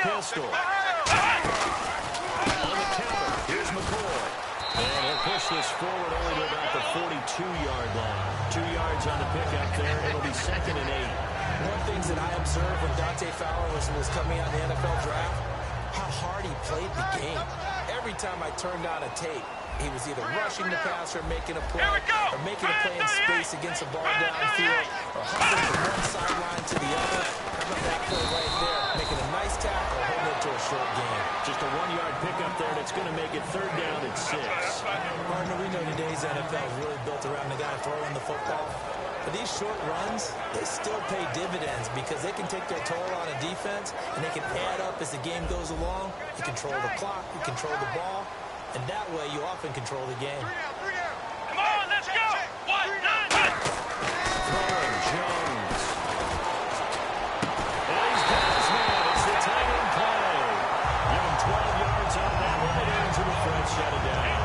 pistol. On the counter, here's McCoy. And he'll push this forward only to about the 42-yard line. 2 yards on the pickup there. It'll be 2nd and 8. One of the things that I observed when Dante Fowler was coming out in the NFL draft, how hard he played the game. Every time I turned on a tape, he was either rushing the passer, making a play, or making a play in space against a ball downfield, or hopping from one sideline to the other. How about that play right there? Making a nice tackle, holding it to a short game. Just a 1-yard pickup there that's going to make it 3rd down and 6. Partner, we know today's NFL is really built around the guy throwing the football. But these short runs, they still pay dividends because they can take their toll on a defense, and they can add up as the game goes along. You control the clock, you control the ball, and that way you often control the game. Come on, let's go! 1, 9, Throwing Jones. And he's got his man. It's the tight end play. Give him 12 yards on that right into the front, shut it down.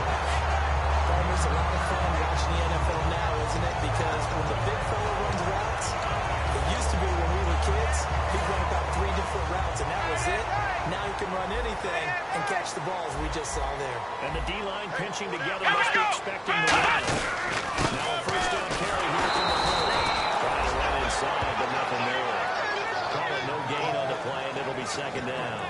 It's a lot of fun watching the NFL now, isn't it? Because when the big fella runs routes, it used to be when we were kids, he'd run about 3 different routes, and that was it. Now he can run anything and catch the balls we just saw there. And the D-line pinching together must be expecting the run. Now a 1st down carry here from the forward. Trying to run inside, but nothing there. Call it no gain on the play, and it'll be 2nd down.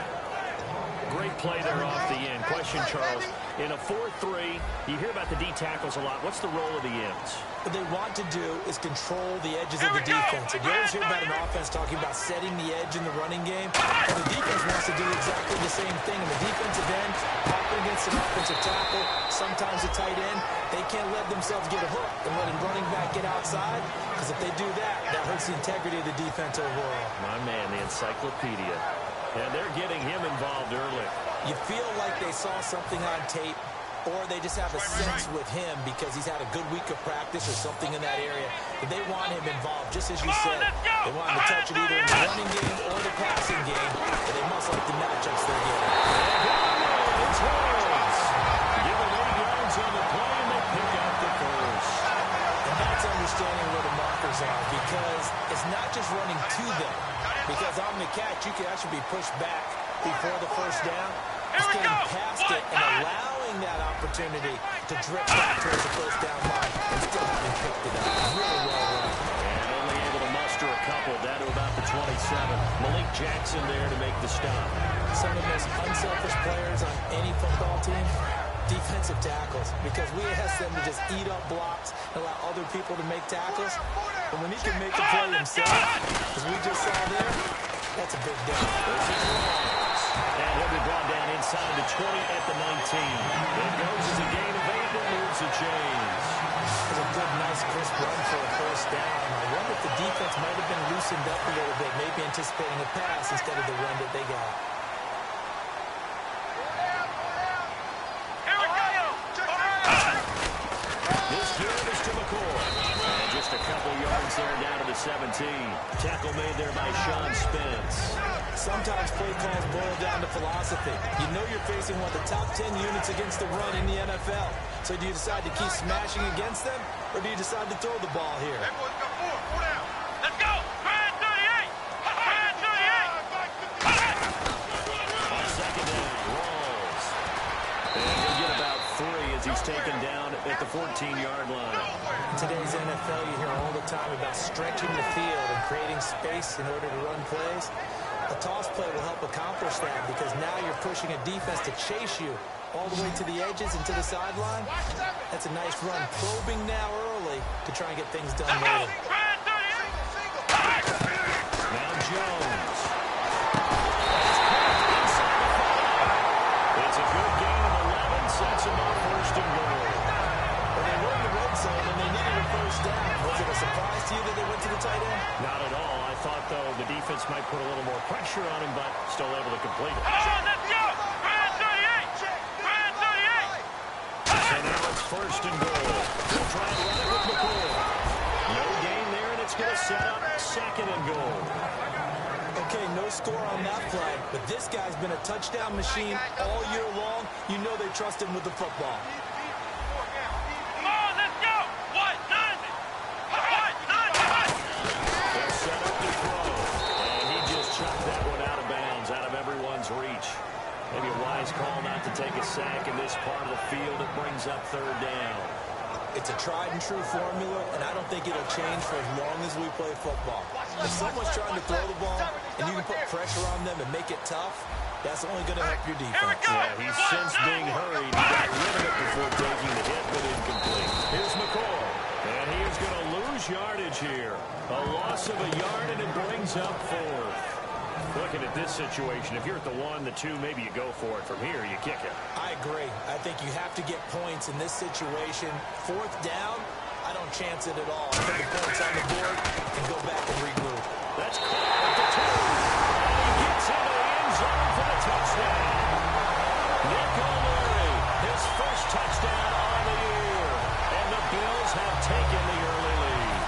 Great play there off the end. Question, Charles. In a 4-3, you hear about the D tackles a lot. What's the role of the ends? What they want to do is control the edges of the defense. And you always hear about an offense talking about setting the edge in the running game. And the defense wants to do exactly the same thing. And the defensive end, popping against an offensive tackle, sometimes a tight end, they can't let themselves get a hook and let a running back get outside. Because if they do that, that hurts the integrity of the defense overall. My man, the encyclopedia. And they're getting him involved early. You feel like they saw something on tape, or they just have a sense with him because he's had a good week of practice or something in that area. But they want him involved, just as you said. They want him to touch it either in the running game or the passing game, but they must like the matchups they're getting. It's Williams. Give him 8 yards on the play, and they pick out the 1st. And that's understanding where the markers are, because it's not just running to them. Because on the catch, you can actually be pushed back before the 1st down. It's getting past it and allowing that opportunity to drift back towards the 1st down line and still having picked it up. Really well run. And only able to muster a couple down to about the 27. Malik Jackson there to make the stop. Some of the most unselfish players on any football team, defensive tackles, because we ask them to just eat up blocks and allow other people to make tackles. But when he can make the play himself, as we just saw there, that's a big difference. And he'll be brought down inside the 20 at the 19. It goes as a gain of 8 that moves the chains. It was a good, nice, crisp run for a 1st down. I wonder if the defense might have been loosened up a little bit, maybe anticipating a pass instead of the run that they got. This give is to McCoy. And just a couple yards there down to the 17. Tackle made there by Sean Spence. Sometimes play calls boil down to philosophy. You know you're facing one of the top 10 units against the run in the NFL. So do you decide to keep smashing against them, or do you decide to throw the ball here? Hey, boys, got 4 down. Let's go! Brad 38! Brad 38! On 2nd down, Rawls. And he'll get about 3 as he's taken down at the 14-yard line. In today's NFL, you hear all the time about stretching the field and creating space in order to run plays. A toss play will help accomplish that because now you're pushing a defense to chase you all the way to the edges and to the sideline. That's a nice run. Probing now early to try and get things done later. Now Jones. It's a good gain of 11, sets him up 1st and goal. Well, they were in the red zone and they needed a 1st down. Was it a surprise to you that they went to the tight end? Not at all. I thought, though, the defense might put a little more pressure on him, but still able to complete it. Let's go! Brad 38! Brad 38! So now it's 1st and goal. They'll try and run it with McCoy. No gain there, and it's going to set up 2nd and goal. Okay, no score on that play, but this guy's been a touchdown machine all year long. You know they trust him with the football. Come on, let's go! 1, 9, 1, 9, 1. They'll set up the throw, and he just chucked that one out of bounds, out of everyone's within's reach. Maybe a wise call not to take a sack in this part of the field. It brings up third down. It's a tried-and-true formula, and I don't think it'll change for as long as we play football. If someone's trying to throw the ball and you can put pressure on them and make it tough, that's only going to help your defense. Yeah, he's since being hurried. He got rid of it before taking the hit, but incomplete. Here's McCoy, and he is going to lose yardage here. A loss of a yard, and it brings up fourth. Looking at this situation, if you're at the 1, the 2, maybe you go for it. From here, you kick it. I agree. I think you have to get points in this situation. Fourth down, I don't chance it at all. Put the points on the board and go back and regroup. That's caught at the 2. And he gets into the end zone for the touchdown. Nick O'Leary, his first touchdown on the year. And the Bills have taken the early lead.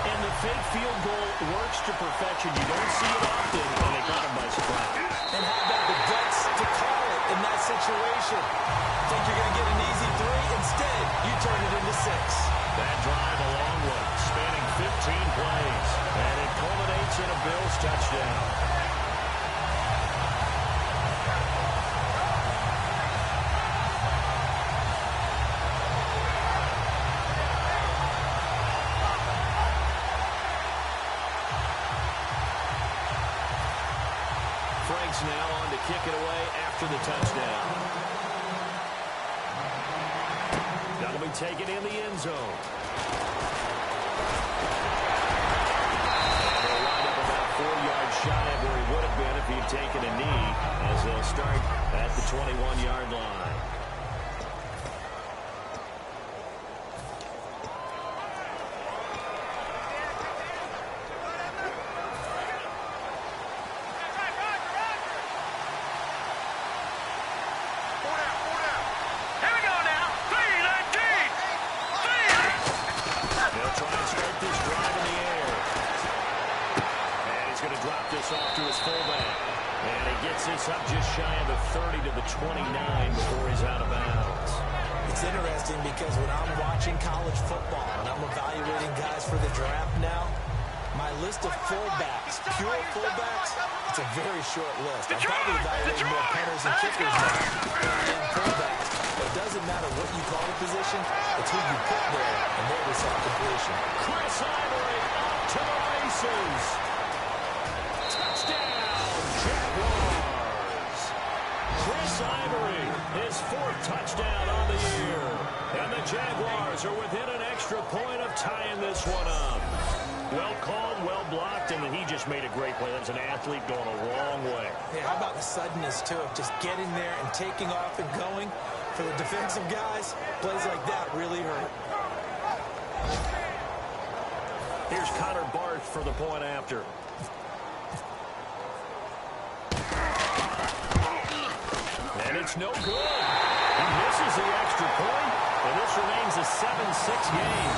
And the fake field goal works to perfection. You don't see it often, and they got him by surprise. And how about the guts to call it in that situation? Think you're going to get an easy 3? Instead, you turn it into 6. That drive a long one, spanning 15 plays. And it culminates in a Bills touchdown. Frank's now on to kick it away after the touchdown. That'll be taken in the end zone. And they'll wind up about 4 yards shy of where he would have been if he had taken a knee, as they'll start at the 21-yard line. Off to his fullback. And he gets this up just shy of the 30 to the 29 before he's out of bounds. It's interesting because when I'm watching college football and I'm evaluating guys for the draft now, my list of fullbacks, pure fullbacks, it's a very short list. I'm probably evaluating more punters and kickers now than fullbacks. But it doesn't matter what you call the position, it's who you put there, and there we saw completion. Chris Ivory off to the races. Touchdown, Jaguars. Chris Ivory, his 4th touchdown on the year. And the Jaguars are within an extra point of tying this one up. Well called, well blocked, and then he just made a great play. That's an athlete going a long way. Yeah, how about the suddenness, too, of just getting there and taking off and going? For the defensive guys, plays like that really hurt. Here's Connor Barth for the point after. And it's no good. He misses the extra point, and this remains a 7-6 game.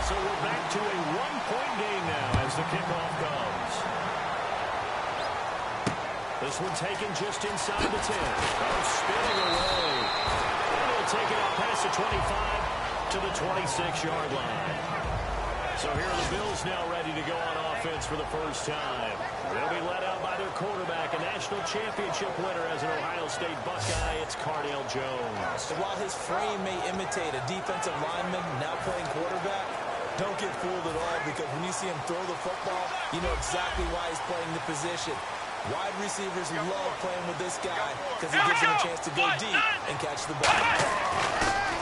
So we're back to a 1-point game now as the kickoff comes. This one taken just inside the 10. Oh, spinning away. And he'll take it out past the 25 to the 26-yard line. So here are the Bills now ready to go on offense for the first time. They'll be led out by their quarterback, a national championship winner as an Ohio State Buckeye. It's Cardale Jones. And while his frame may imitate a defensive lineman now playing quarterback, don't get fooled at all, because when you see him throw the football, you know exactly why he's playing the position. Wide receivers love playing with this guy because he gives them a chance to go deep and catch the ball.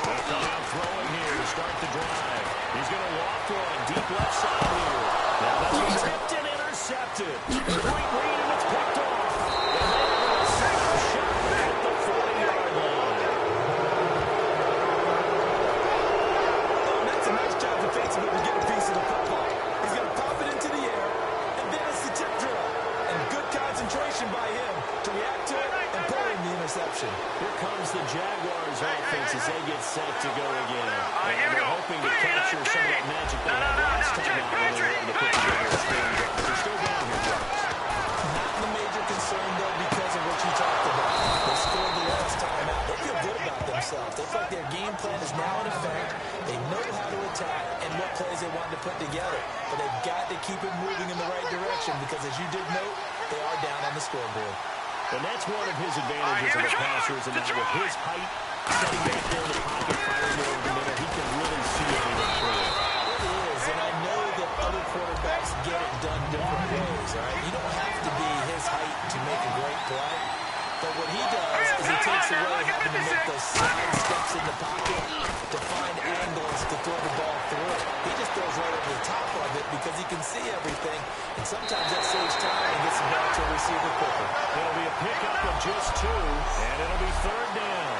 They'll come out throwing here to start the drive. He's going to walk one deep left side here. Now that's been tipped and intercepted. Great read, and it's picked off. And then a second shot at the 40-yard line. Oh, that's a nice job defensively to get a piece of the football. He's going to pop it into the air, and then it's the tip drill. And good concentration by him to react to it and pull in the interception. Here comes the Jaguars offense as they get set to go again. And they're hoping to capture some of that magic they had last time out when they were able to put together a spin drive. They're still down here, Jones. Not the major concern, though, because of what you talked about. They scored the last time out. They feel good about themselves. They feel like their game plan is now in effect. They know how to attack and what plays they want to put together. But they've keep it moving in the right direction because, as you did note, they are down on the scoreboard. And that's one of his advantages of a passer, is that with his height, setting back there in the pocket, firing over the middle, he can really see everything through. It is, and I know that other quarterbacks get it done different ways, all right? You don't have to be his height to make a great play. But what he does is he takes away having to make those side steps in the pocket to find angles to throw the ball through. He just throws right over the top of it because he can see everything, and sometimes that saves time and gets the ball to a receiver quicker. It'll be a pickup of just 2, and it'll be 3rd down.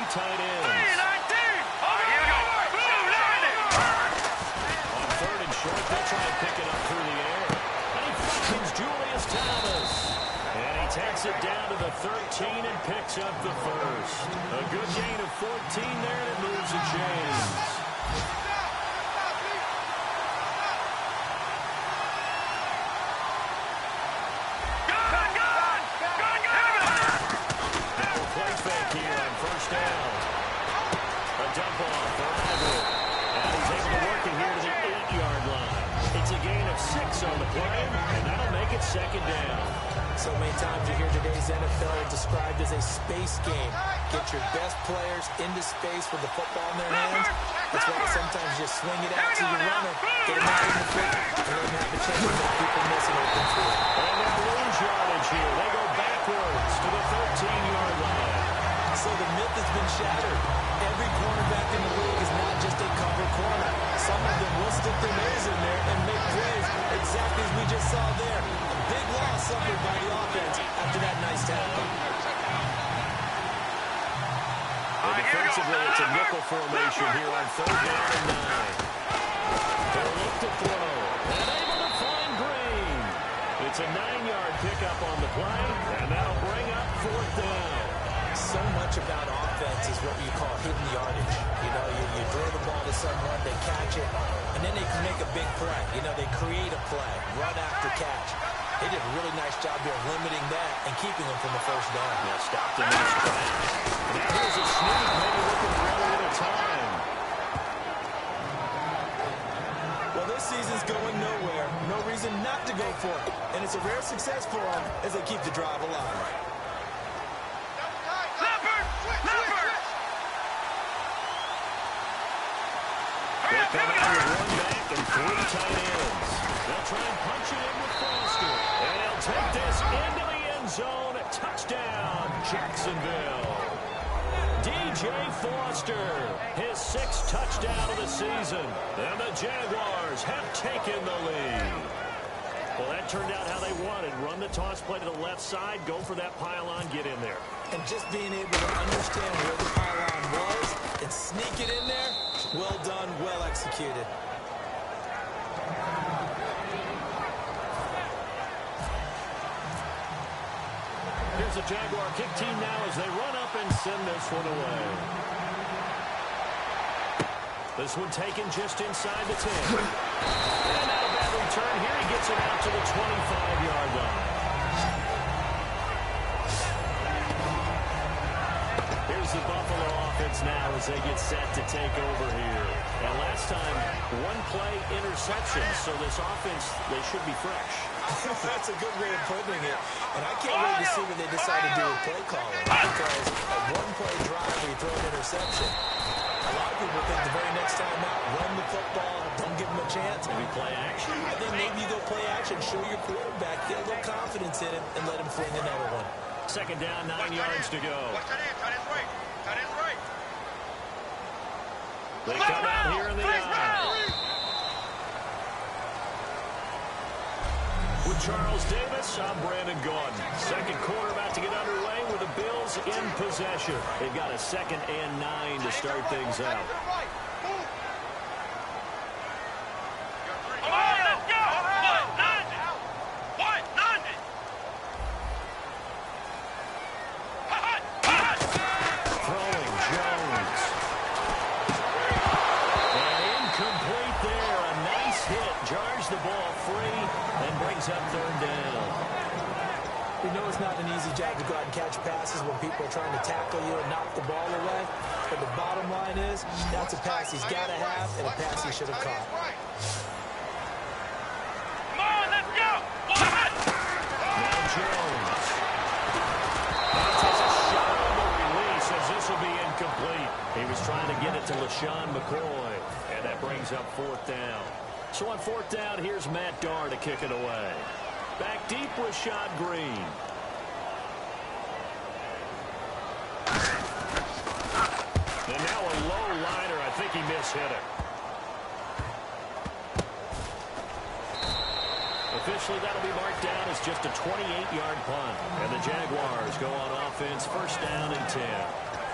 Tight ends. On 3rd and short, they'll try and pick it up through the air. And he finds Julius Thomas. And he takes it down to the 13 and picks up the first. A good gain of 14 there, and it moves the chains. On the play, and that'll make it 2nd down. So many times you hear today's NFL described as a space game. Get your best players into space with the football in their hands. That's why sometimes you just swing it out to your runner, get him out in the foot, and let him have a chance to make people miss an open field. And they lose yardage here. They go backwards to the 13-yard line. So the myth has been shattered. Every cornerback in the league is not just a cover corner. Some of them will stick their nose in there and make plays exactly as we just saw there. A big loss suffered by the offense after that nice tackle. Defensively, it's a nickel formation here on 3rd down and 9. They'll look to throw. And able to find Green. It's a 9-yard pickup on the play, and that'll bring up 4th down. So much about offense is what you call hidden yardage. You know, you throw the ball to someone, they catch it, and then they can make a big play. You know, they create a play, run after catch. They did a really nice job here limiting that and keeping them from the 1st down. Yeah, stopped him in his tracks. Now here's a sneak, maybe looking for a little time. Well, this season's going nowhere. No reason not to go for it. And it's a rare success for them as they keep the drive alive. They come out with 1 back and 3 tight ends. They'll try and punch it in with Foster. And he'll take this into the end zone. Touchdown, Jacksonville. DJ Foster, his 6th touchdown of the season. And the Jaguars have taken the lead. Well, that turned out how they wanted. Run the toss play to the left side, go for that pylon, get in there. And just being able to understand where the pylon was and sneak it in there, well done, well executed. Here's the Jaguar kick team now as they run up and send this one away. This one taken just inside the 10. And not a bad return here. He gets it out to the 25-yard line. Here's the Buffalo offense now as they get set to take over here. And last time, 1-play interception, so this offense, they should be fresh. That's a good way of putting it. And I can't wait to see what they decide to do with play calling. Because a 1-play drive where you throw an interception, a lot of people think the very next time out, run the football, don't give them a chance. Maybe play action. I think maybe you go play action, show your quarterback, get a little confidence in him, and let him fling another one. 2nd down, 9 yards to go. They come out here in the eye. With Charles Davis, I'm Brandon Gaudin. 2nd quarter about to get underway with the Bills in possession. They've got a 2nd and 9 to start things out. Throwing Jones. And incomplete. brings up third down. We know it's not an easy job to go out and catch passes when people are trying to tackle you and knock the ball away. But the bottom line is, that's a pass he's got to have and a pass he should have caught. Come on, let's go! Now Jones. He takes a shot on the release as this will be incomplete. He was trying to get it to LaShawn McCoy, and that brings up fourth down. So on fourth down, here's Matt Darr to kick it away. Back deep with Rashad Green. And now a low liner. I think he mishit it. Officially, that'll be marked down as just a 28-yard punt. And the Jaguars go on offense, first down and 10.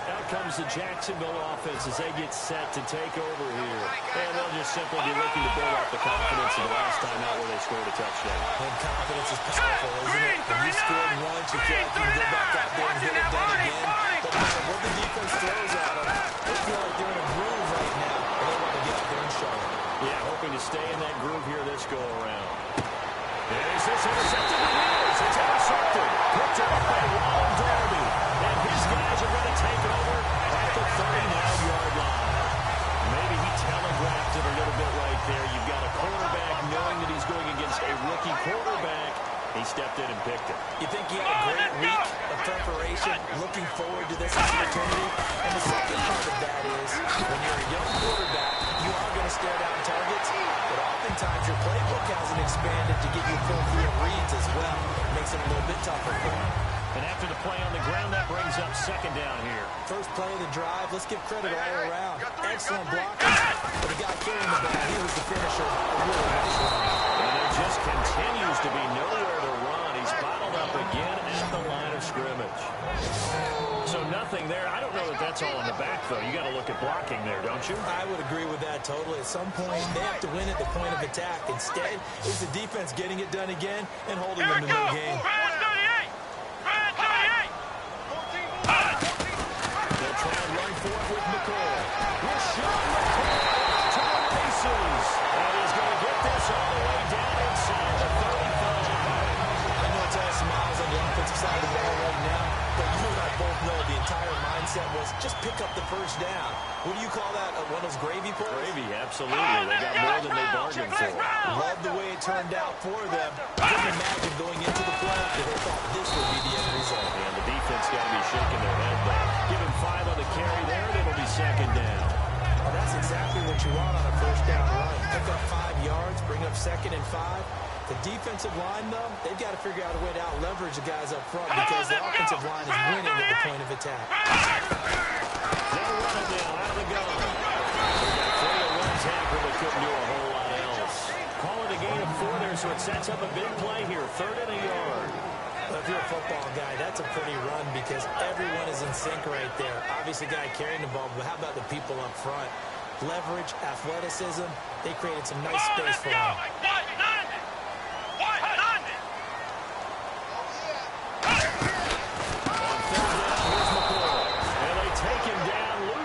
Out comes the Jacksonville offense as they get set to take over here. And they'll just simply be looking to build up the confidence of the last time out where they scored a touchdown. And confidence is powerful, isn't it? When you scored once, you feel like you can go back out there and get it done again. But no matter what the defense throws at them, they feel like they're in a groove right now. And they want to get out there and show it. Yeah, hoping to stay in that groove here this go-around. Is this intercepted? It is. It's intercepted. Picked off by Ron Darby. And his guys are going to take it over at the 39-yard line. Maybe he telegraphed it a little bit right there. You've got a quarterback knowing that he's going against a rookie quarterback. He stepped in and picked it. You think he had a great week of preparation, looking forward to this opportunity? And the second part of that is, when you're a young quarterback, you are going to stare down targets, but oftentimes your playbook hasn't expanded to give you full view of reads as well. It makes it a little bit tougher for him. And after the play on the ground, that brings up second down here. First play of the drive, let's give credit all around. Excellent blocking, but the guy carrying the ball, he was the finisher. A really nice run. And it just continues to be nowhere to run. He's bottled up again at the line of scrimmage. So nothing there. I don't know that that's all in the back, though. You got to look at blocking there, don't you? I would agree with that totally. At some point, they have to win at the point of attack. Instead, it's the defense getting it done again and holding them in the game. They'll try and run for it with McCoy. Rashad McCoy to the races. And he's going to get this all the way down inside the 35. I know it's all smiles on the offensive side of the ball right now, but you and I both know the entire mindset was just pick up the first down. What do you call that? One of those gravy plays? Gravy, absolutely. They got more than they bargained for. Love the way it turned out for them. Couldn't imagine going into the play that they thought this would be the end result. And the defense got to be shaking their head there. Give him 5 on the carry there, and it'll be second down. Well, that's exactly what you want on a first down run. Pick up 5 yards, bring up second and 5. The defensive line, though, they've got to figure out a way to out-leverage the guys up front because the offensive line is winning at the point of attack. They'll run it down out of the gun. They got 3 1 tackle, but couldn't do a whole lot else. Call it a gain of 4 there, so it sets up a big play here. 3rd and a yard. Well, if you're a football guy, that's a pretty run because everyone is in sync right there. Obviously, guy carrying the ball, but how about the people up front? Leverage, athleticism, they created some nice space for him.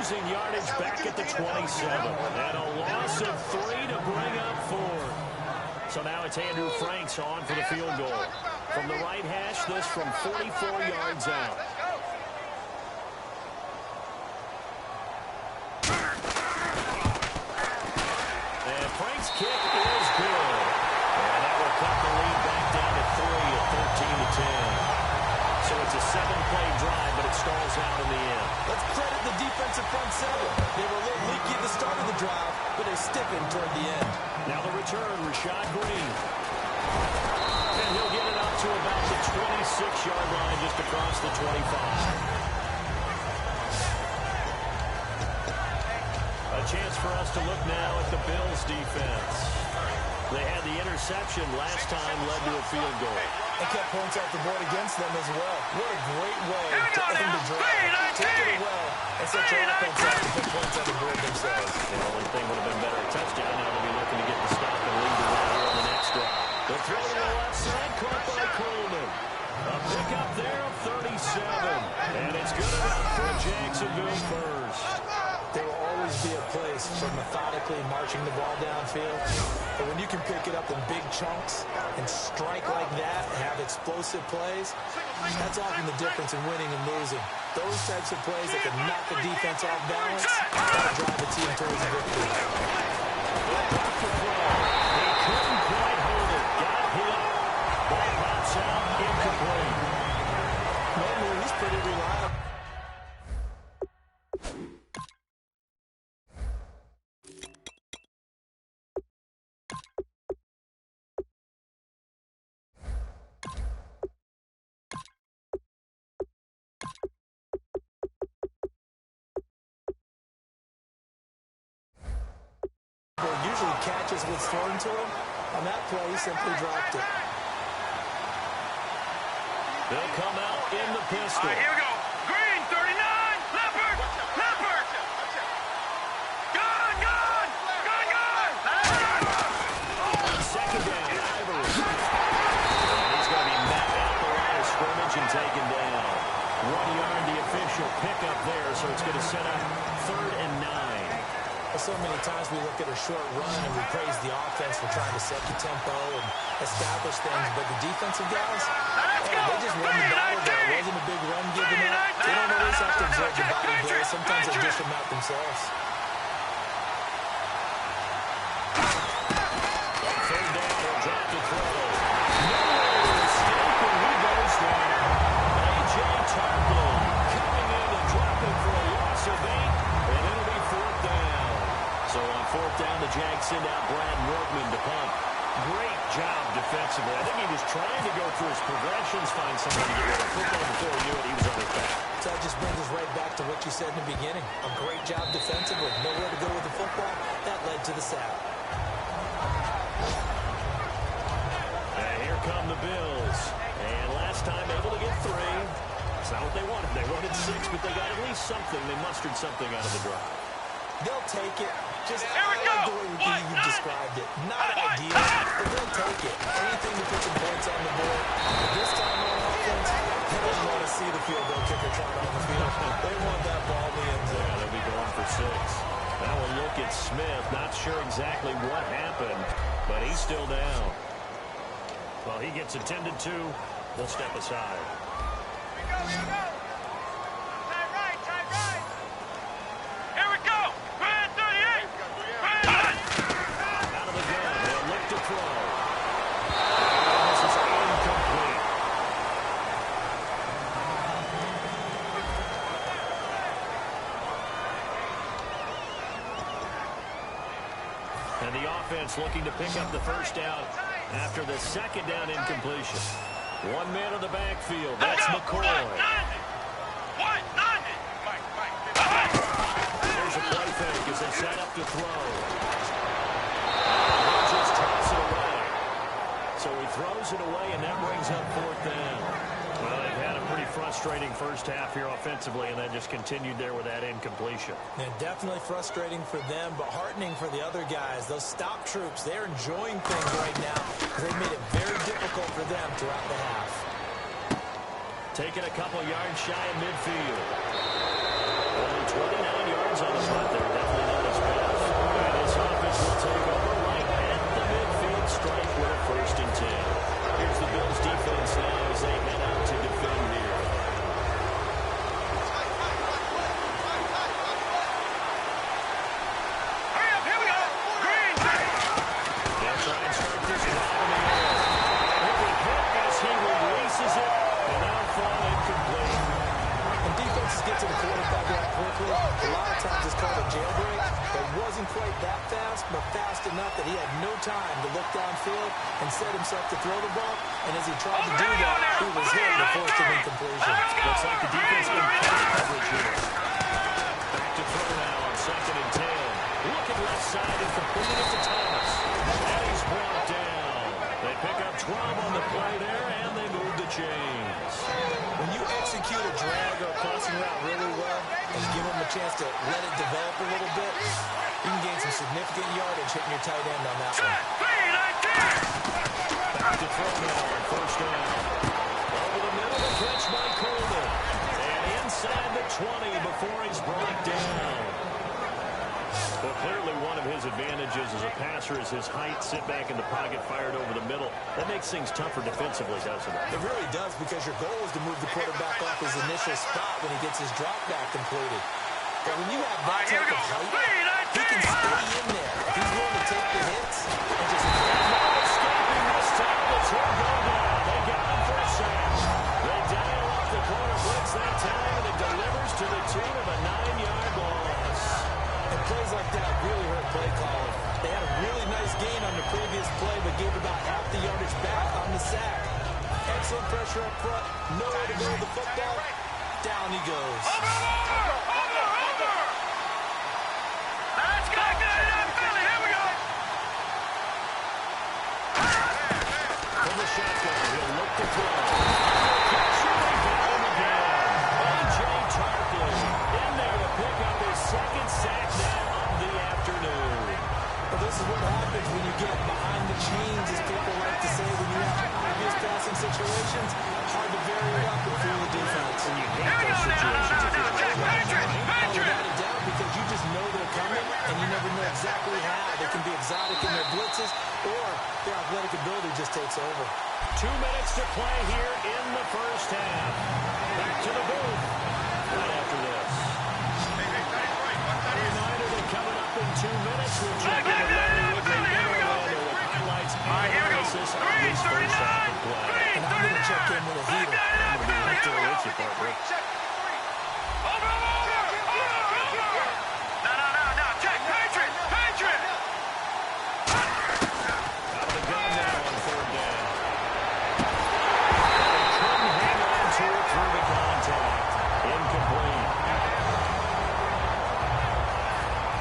Yardage back at the 27. And a loss of 3 to bring up 4. So now it's Andrew Franks on for the field goal. From the right hash, this from 44 yards out. And Franks' kick is good. And that will cut the lead back down to 3 at 13 to 10. So it's a 7-play drive, but it stalls out in the end. Let's credit the defensive front seven. They were a little leaky at the start of the drive, but they stiffened toward the end. Now the return, Rashad Green. And he'll get it up to about the 26-yard line, just across the 25. A chance for us to look now at the Bills' defense. They had the interception last time, led to a field goal. They kept points off the board against them as well. What a great way to end the drive. Take it well and set your offense up to put points on the board themselves. The only thing would have been better, a touchdown. Now they'll be looking to get the stop and lead the way here on the next drive. The throw to the left side, caught by Coleman. A pickup there of 37. And it's good enough for Jacksonville first. There will always be a place for methodically marching the ball downfield. But when you can pick it up in big chunks and strike like that and have explosive plays, that's often the difference in winning and losing. Those types of plays that can knock the defense off balance, that'll drive the team towards a victory. He couldn't quite hold it. Got hit. Ball pops out. Incomplete. Normally, he's pretty reliable. Usually catches what's thrown to him. On that play, he simply dropped it. They'll come out in the pistol. All right, here we go. Green, 39. Leopard. Leopard. Gun, gun. Gun, gun. Second down, Ivory. And he's going to be met at the line of scrimmage and taken down. 1 yard, the official pickup there, so it's going to set up 3rd and 9. So many times we look at a short run and we praise the offense for trying to set the tempo and establish things, but the defensive guys, they just won the battle there. It wasn't a big run given up. They don't always have to absorb the body blows. Sometimes they dish them out themselves. 3rd down, they'll drop the throw. Nowhere to escape, and he goes down. A.J. Tarplin coming in and dropping for a loss of 8, and it'll be 4th down. So on 4th down, the Jags send out Brad Workman to punt. Great job defensively. I think he was trying to go through his progressions, find somebody to get rid of football before he knew it. He was on his back. So that just brings us right back to what you said in the beginning. A great job defensively. Nowhere to go with the football. That led to the sack. And here come the Bills. And last time able to get 3. It's not what they wanted. They wanted 6, but they got at least something. They mustered something out of the drive. They'll take it. Just Here we go. the way you described it. Not ideal, but they'll take it. Anything to put some points on the board. But this time on offense, they don't want to see the field goal kicker trying on the field. They want that ball in the end zone. Yeah, they'll be going for 6. Now we'll look at Smith. Not sure exactly what happened, but he's still down. Well, he gets attended to. We'll step aside. Here we go, here we go. Tight right, tight right. Here we go. Brand 38. Brand. Out of the gun. They'll look to throw. And this is incomplete. And the offense looking to pick up the first down after the 2nd down incompletion. 1 man in the backfield. That's McCoy. Here's a play fake as they set up to throw. And he just toss it away. So he throws it away, and that brings up 4th down. Well, they've had a pretty frustrating first half here offensively, and then just continued there with that incompletion. Yeah, definitely frustrating for them, but heartening for the other guys. Those stop troops, they're enjoying things right now. They've made it very difficult for them throughout the half. Taking a couple yards shy of midfield. Only 29 yards on the punt there. Definitely not his best. And this offense will take over right at the midfield stripe with a 1st and 10. Here's the Bills defense now as they head out to defend here. Hurry up, here we go. Green. They'll try and start this drive in the air. It will hit as he releases it, and that'll fall incomplete. When defenses get to the quarterback that quickly, a lot of times it's called a jailbreak. It wasn't quite that fast, but fast enough that he had no time to look downfield and set himself to throw the ball. And as he tried to do that, he was hit and forced an incompletion. Looks like the defense in pass coverage here. Back to throw now on 2nd and 10. Looking left side and completing it to Thomas. And he's brought down. They pick up 12 on the play there, and they move the chains. When you execute a drag or a crossing route really well and give him a chance to let it develop a little bit, you can gain some significant yardage hitting your tight end on that one. Back to throw now on 1st down. Over the middle, the catch by Coleman. And inside the 20 before he's brought down. Well, clearly one of his advantages as a passer is his height. Sit back in the pocket, fired over the middle. That makes things tougher defensively, doesn't it? It really does, because your goal is to move the quarterback off his initial spot when he gets his drop back completed. But when you have that type of height, he can stay in there. He's willing to take the hits and just escaping this time. It's him go down. They got him for a sack. They dial up the corner blitz that time, and it delivers to the tune of a 9-yard loss. And plays like that really hurt play calling. They had a really nice gain on the previous play, but gave about half the yardage back on the sack. Excellent pressure up front. Nowhere to go with the football. Down he goes. Let's go. Philly, here we go. From the shotgun, he'll look to throw. They got him again. A.J. Tarkin in there to pick up his second sack now of the afternoon. Well, this is what happens when you get behind the chains, as people like to say, when you have obvious passing situations. Hard to vary it up and fool the defense. And you hate those situations if you're Without a doubt, because you just know they're coming, and you never know exactly how. They can be exotic in their blitzes, or their athletic ability just takes over. 2 minutes to play here in the first half. Back to the booth right after this. Reminder that coming up in 2 minutes, we'll check in with Larry Woodley in Orlando with highlights and analysis of this first half of play. And I'm going to check in with a heater. I'm going to be right there with you, partner. No. Check. Patriot. Out of the gun now on third down. Couldn't hang on to it through the contact. Incomplete.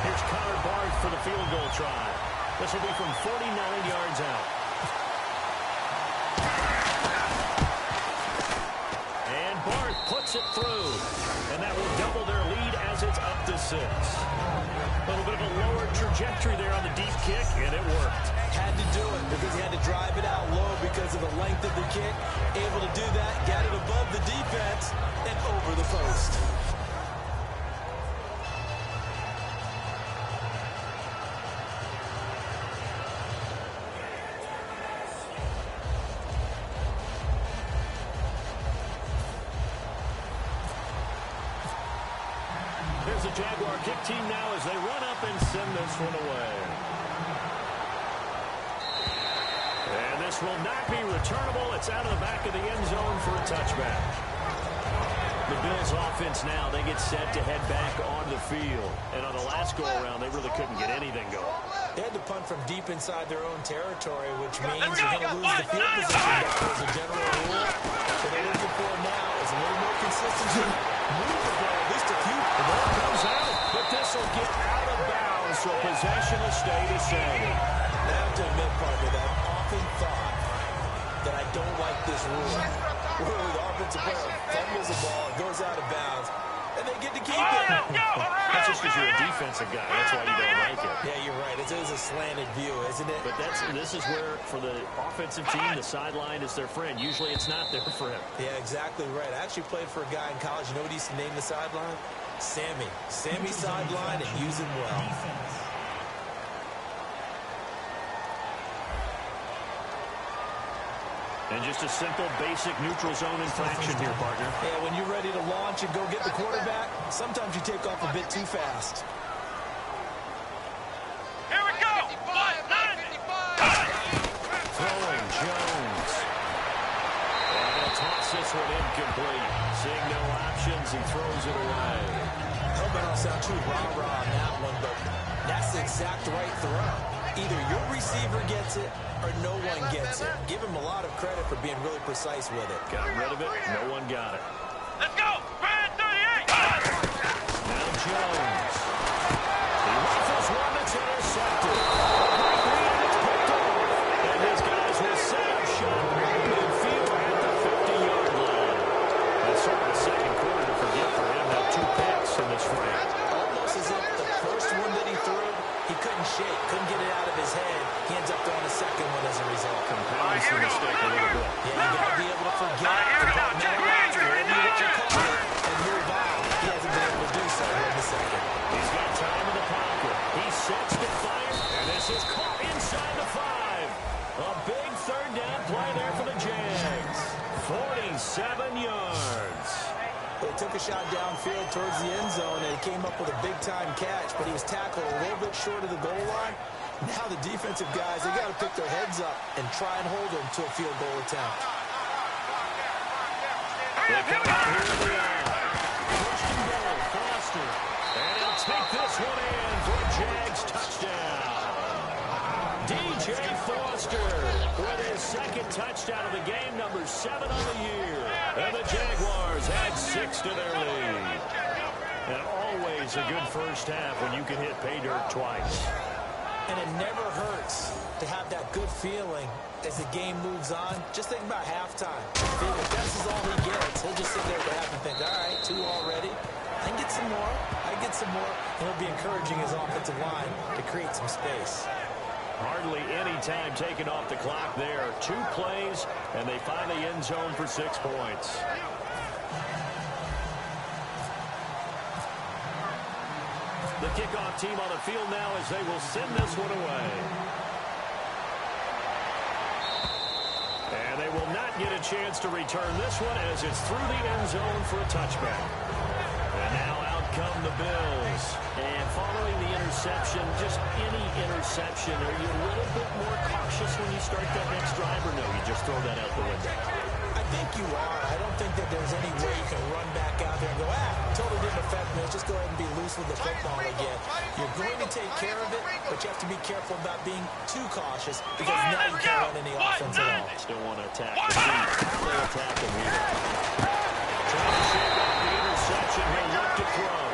Here's Connor Barth for the field goal try. This will be from 49 yards out. And Barth puts it through. And that will double their lead as it's up to 6. A little bit of a lower trajectory there on the deep kick, and it worked. Had to do it because he had to drive it out low because of the length of the kick. Able to do that, got it above the defense, and over the post. There's the Jaguar kick team now as they run up and send this one away. And this will not be returnable. It's out of the back of the end zone for a touchback. The Bills offense now, they get set to head back on the field. And on the last go-around, they really couldn't get anything going. They had to punt from deep inside their own territory, which means you're going to lose the field position. That was a general rule. What they're looking for now is a little more consistency. Move the ball, at least a few. The ball comes out, but this will get out of bounds, so possession will stay the same. I have to admit, partner, that I've often thought that I don't like this rule. Where the offensive player fumbles the ball, it goes out of bounds, and they get to keep it. That's just because you're a defensive guy. That's why you don't like it. Yeah, you're right. It is a slanted view, isn't it? But this is where, for the offensive team, the sideline is their friend. Usually it's not there for him. Yeah, exactly right. I actually played for a guy in college. You know what he used to name the sideline? Sammy. Sammy sideline, and use him well. And just a simple, basic neutral zone infraction here, partner. Yeah, when you're ready to launch and go get the quarterback, sometimes you take off a bit too fast. Here we go. Throwing Jones. And he'll toss this one incomplete. Seeing no options, he throws it away. I hope I don't sound too rah-rah on that one, but that's the exact right throw. Either your receiver gets it or no one gets it. Give him a lot of credit for being really precise with it. Got rid of it. No one got it. Let's go. Brand 38. Now Jones. He rifles one that's intercepted. Great read, it's picked off. And his guys will set up shop right midfield at the 50-yard line. That's sort of the second quarter to forget for him. Now 2 picks in this frame. Almost as if the first one that he threw, he couldn't shake, couldn't get it out of his head. He ends up throwing a second one as a result. Compounds the mistake a little bit. Yeah, you got to be able to forget, compartmentalize, whatever you want to call it, and move on. He hasn't been able to do so here in the second. He's got time in the pocket. He pass is caught inside the 5. A big third down play there for the Jags. 47 yards. They took a shot downfield towards the end zone, and he came up with a big-time catch, but he was tackled a little bit short of the goal line. Now the defensive guys, they got to pick their heads up and try and hold him to a field goal attempt. They come out here in the eye. First and goal, Foster. And he'll take this one in for a Jags touchdown. DJ Foster with his second touchdown of the game, number 7 on the year. And the Jaguars add 6 to their lead. And always a good first half when you can hit pay dirt twice. And it never hurts to have that good feeling as the game moves on. Just think about halftime. If this is all he gets, he'll just sit there at the half and think, all right, 2 already. I can get some more. I can get some more. And he'll be encouraging his offensive line to create some space. Hardly any time taken off the clock there. 2 plays, and they find the end zone for 6 points. The kickoff team on the field now as they will send this one away. And they will not get a chance to return this one as it's through the end zone for a touchback. And now out come the Bills. And following the interception, just any interception, are you a little bit more cautious when you start that next drive, or no, you just throw that out the window? I think you are. I don't think that there's any way you can run back out there and go, totally didn't affect me. Let's just go ahead and be loose with the football again. You're going to take care of it, but you have to be careful about being too cautious because now you can't run any offense at all. Still want to attack the feet. They attack him here. Trying to shake off the interception. He'll look to throw.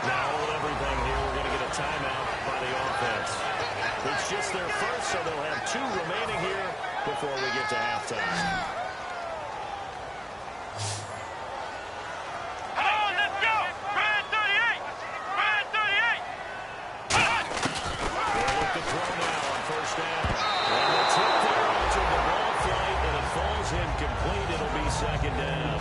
Now hold everything here. We're going to get a timeout by the offense. It's just their first, so they'll have 2 remaining here before we get to halftime. Second down.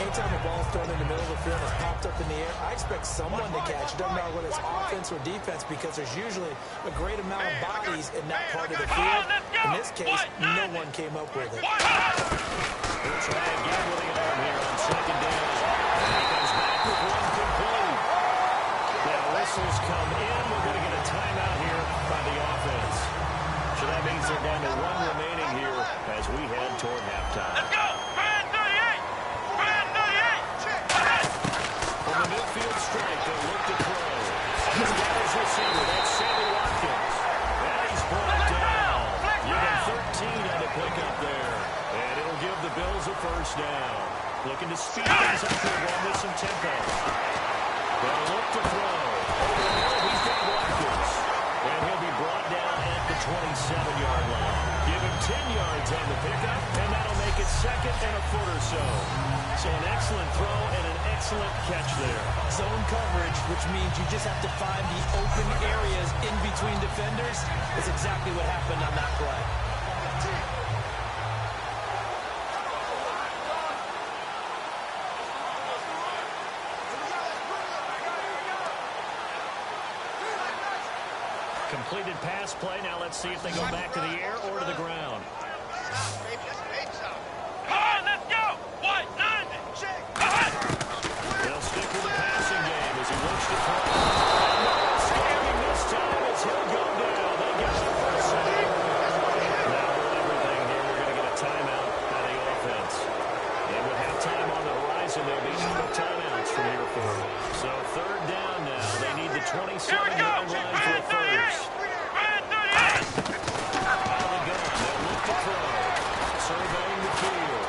Anytime a ball's thrown in the middle of the field and it's popped up in the air, I expect someone to catch. It doesn't matter whether it's offense or defense because there's usually a great amount of bodies in that part of the field. In this case, no one came up with it. They'll try again with the arm here on second down. And he comes back with one complete. Now whistles come in. We're going to get a timeout here by the offense. So that means they're down to 1 remaining here as we head toward halftime. Let's go! Brand 38! Brand 38! From the midfield strike, they'll look to throw. He's got his receiver. That's Sammy Watkins. And he's brought down. Give him 13 on the pickup there. And it'll give the Bills a first down. Looking to speed things up here, going with some tempo. They'll look to throw. Over the middle, he's got Watkins. And he'll be brought down at the 27-yard line. Give him 10 yards on the pickup, and that'll make it second and a foot or so. So an excellent throw and an excellent catch there. Zone coverage, which means you just have to find the open areas in between defenders. That's exactly what happened on that play. Completed pass play. Now let's see if they go back to the air or to the ground. Come on, let's go! 1-9! They'll stick with the passing game as he looks to throw. Scanning this time as he'll go down. They got it for a second. Now with everything here, we're going to get a timeout by the offense. And with halftime on the horizon, there'll be no timeouts from here forward. So third down now. They need the 27-yard line for a first. Surveying the field.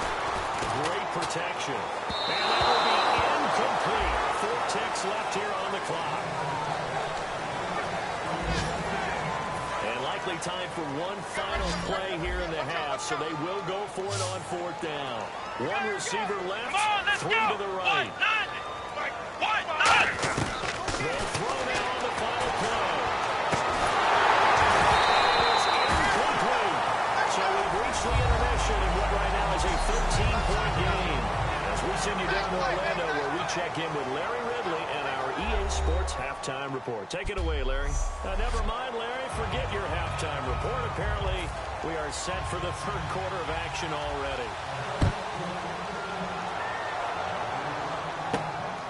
Great protection. And that will be incomplete. 4 ticks left here on the clock. And likely time for one final play here in the half, so they will go for it on 4th down. 1 receiver left, 3 to the right. They'll throw now on the final play. The intermission in what right now is a 13-point game. As we send you down to Orlando, where we check in with Larry Ridley and our EA Today's Sports Halftime Report. Take it away, Larry. Never mind, Larry. Forget your halftime report. Apparently, we are set for the third quarter of action already.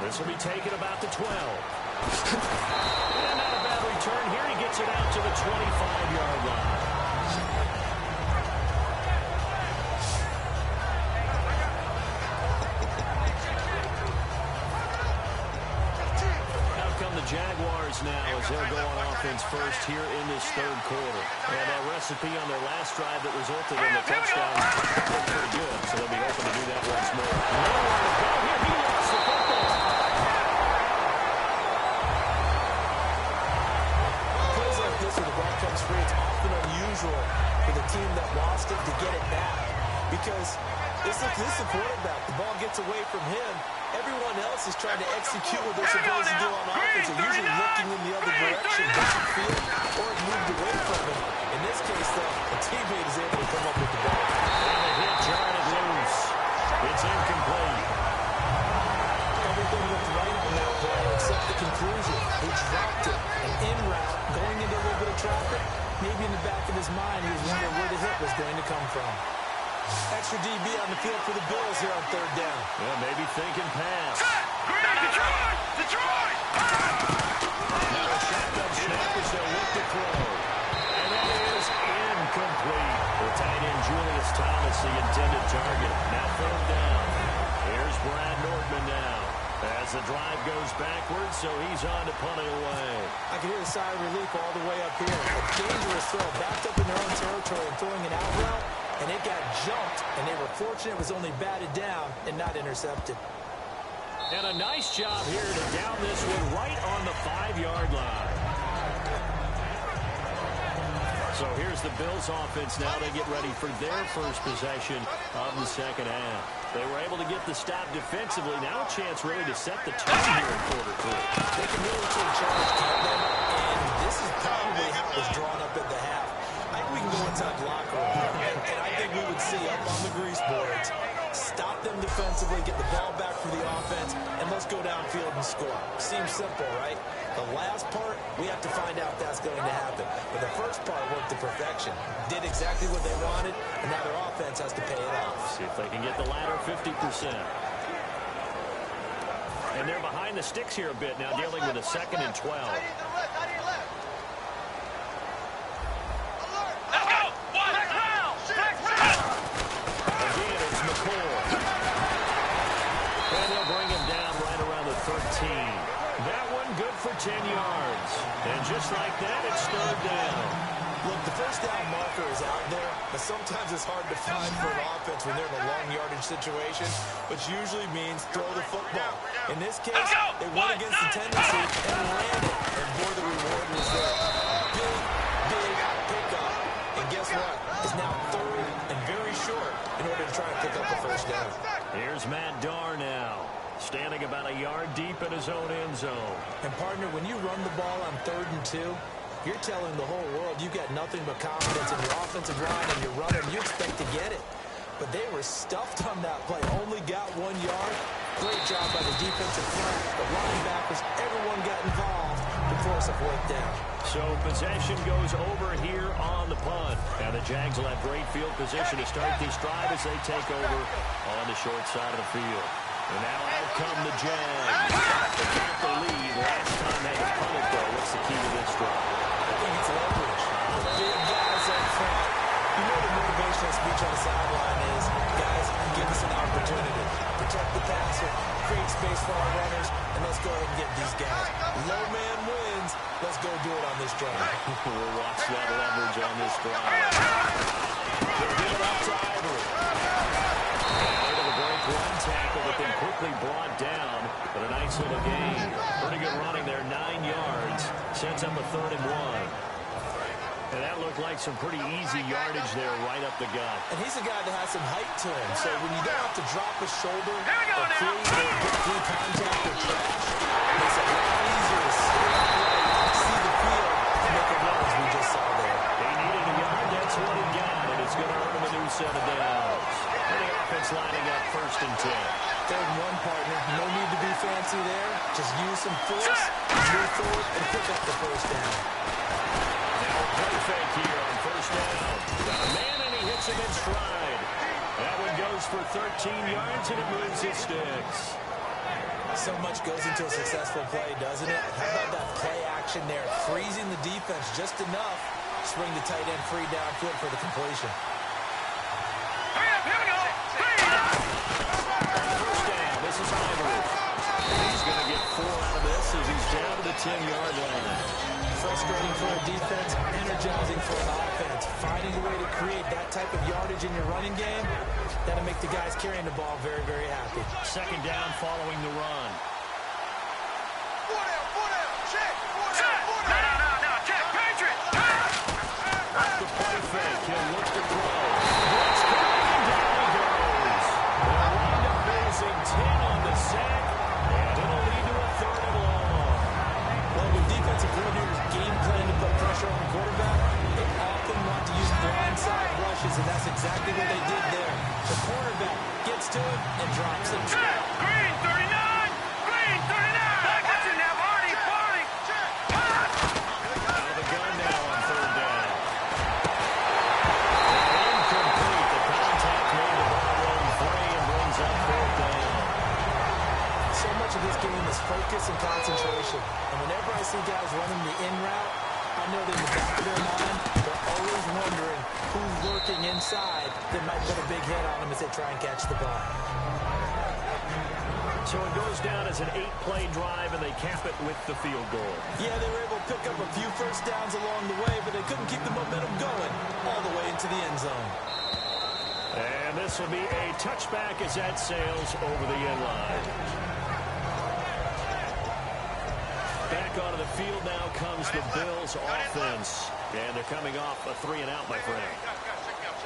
This will be taken about the 12. And not a bad return here. He gets it out to the 25-yard line. Jaguars now as they'll go on offense first here in this third quarter. And that recipe on their last drive that resulted in the touchdown looked pretty good, so they'll be hoping to do that once more. Nowhere to go here. He lost the football. Plays like this when the ball comes free, it's often unusual for the team that lost it to get it back. Because this is the quarterback. The ball gets away from him. Everyone else is trying to execute what they're supposed to do on offense. They're usually looking in the other direction, downfield, or it moved away from him. In this case, though, a teammate is able to come up with the ball. And the hit jarred it loose. It's incomplete. Everything looked right on that play except the conclusion. He dropped it. And en route, going into a little bit of traffic, maybe in the back of his mind, he was wondering where the hit was going to come from. Extra DB on the field for the Bills here on third down. Yeah, maybe thinking pass. Detroit! Now a shotgun snap as they'll look to throw. And that is incomplete. The tight end Julius Thomas, the intended target. Now third down. Here's Brad Nordman now. As the drive goes backwards, so he's on to punt it away. I can hear the sigh of relief all the way up here. A dangerous throw, backed up in their own territory and throwing an out route, and it got jumped, and they were fortunate it was only batted down and not intercepted. And a nice job here to down this one right on the 5-yard line. So here's the Bills offense now. They get ready for their first possession of the second half. They were able to get the stop defensively. Now a chance really to set the tone here in quarter three. They can really take charge, can't they? And this is probably how it was drawn up at the half. I think we can go inside the locker room, and I think we would see up on the grease boards, stop them defensively, get the ball back for the offense, and let's go downfield and score. Seems simple, right? The last part, we have to find out if that's going to happen. But the first part worked to perfection. Did exactly what they wanted, and now their offense has to pay it off. See if they can get the latter 50%. And they're behind the sticks here a bit now, dealing with a 2nd and 12. Again, it's McCoy. And they'll bring him down right around the 13. That one good for 10 yards. And just like that, it's third down. Look, the first down marker is out there, but sometimes it's hard to find for an offense when they're in a long yardage situation, which usually means throw the football. In this case, they went against the tendency and ran it. And boy, the reward was there. Big pickup. And guess what? It's now third and very short in order to try and pick up the first down. Here's Matt Darr now, standing about a yard deep in his own end zone. And, partner, when you run the ball on 3rd and 2, you're telling the whole world you got nothing but confidence in your offensive line and your runner, and you expect to get it. But they were stuffed on that play, only got 1 yard. Great job by the defensive front, the linebackers, everyone got involved to force a fourth down. So possession goes over here on the punt. And the Jags will have great field position to start this drive as they take over on the short side of the field. And now out come the Jags. They got the lead. Last time they had punted, though. What's the key to this drive? I think it's leverage. The big guys up front. You know the motivational speech on the sideline is, guys, give us an opportunity. Protect the passer, create space for our runners, and let's go ahead and get these guys. Low man wins. Let's go do it on this drive. We'll watch that leverage on this drive. They'll give it up to Ivory. Able to break one tackle, but then quickly brought down. But a nice little gain. Pretty good running there, 9 yards. Sets up a 3rd and 1. And that looked like some pretty easy yardage there right up the gut. And he's a guy that has some height to him. So when you don't have to drop his shoulder or create or get through contact or trash, it's a lot easier to stay upright, see the field, and make a run as we just saw there. He needed a yard. That's what he got. And it's going to earn him a new set of downs. And the offense lining up 1st and 10. 3rd and 1, partner. No need to be fancy there. Just use some force, move forward, and pick up the first down. Now a play fake here on first down. Got a man, and he hits him in stride. That one goes for 13 yards, and it moves his sticks. So much goes into a successful play, doesn't it? How about that play action there? Freezing the defense just enough to bring the tight end free downfield for the completion. Here we go. First down, this is Ivory. He's going to get 4 out of this as he's down to the 10-yard line. Frustrating for a defense, energizing for an offense. Finding a way to create that type of yardage in your running game, that'll make the guys carrying the ball very, very happy. Second down following the run. Check. No. Check. Patriot. Off the play fake. He'll look to throw. Blitz coming, and down he goes. They'll wind up losing 10 on the sack, and it'll lead to a 3rd and long. Well, when defensive coordinators game plan to put pressure on the quarterback, they often want to use blindside rushes, and that's exactly what they did there. The quarterback gets to it and drops it. Check. Green 39. Green 39. That's in there, Barney. Out of the gun now on 3rd down. Incomplete. The contact made the ball run free and brings up 4th down. So much of this game is focus and concentration. And whenever I see guys running the in route, I know that in the back of their mind, they're always wondering who's lurking inside that might put a big hit on them as they try and catch the ball. So it goes down as an 8-play drive, and they cap it with the field goal. Yeah, they were able to pick up a few first downs along the way, but they couldn't keep the momentum going all the way into the end zone. And this will be a touchback as that sails over the end line. Back onto the field now comes the Bills offense. And they're coming off a 3-and-out, my friend.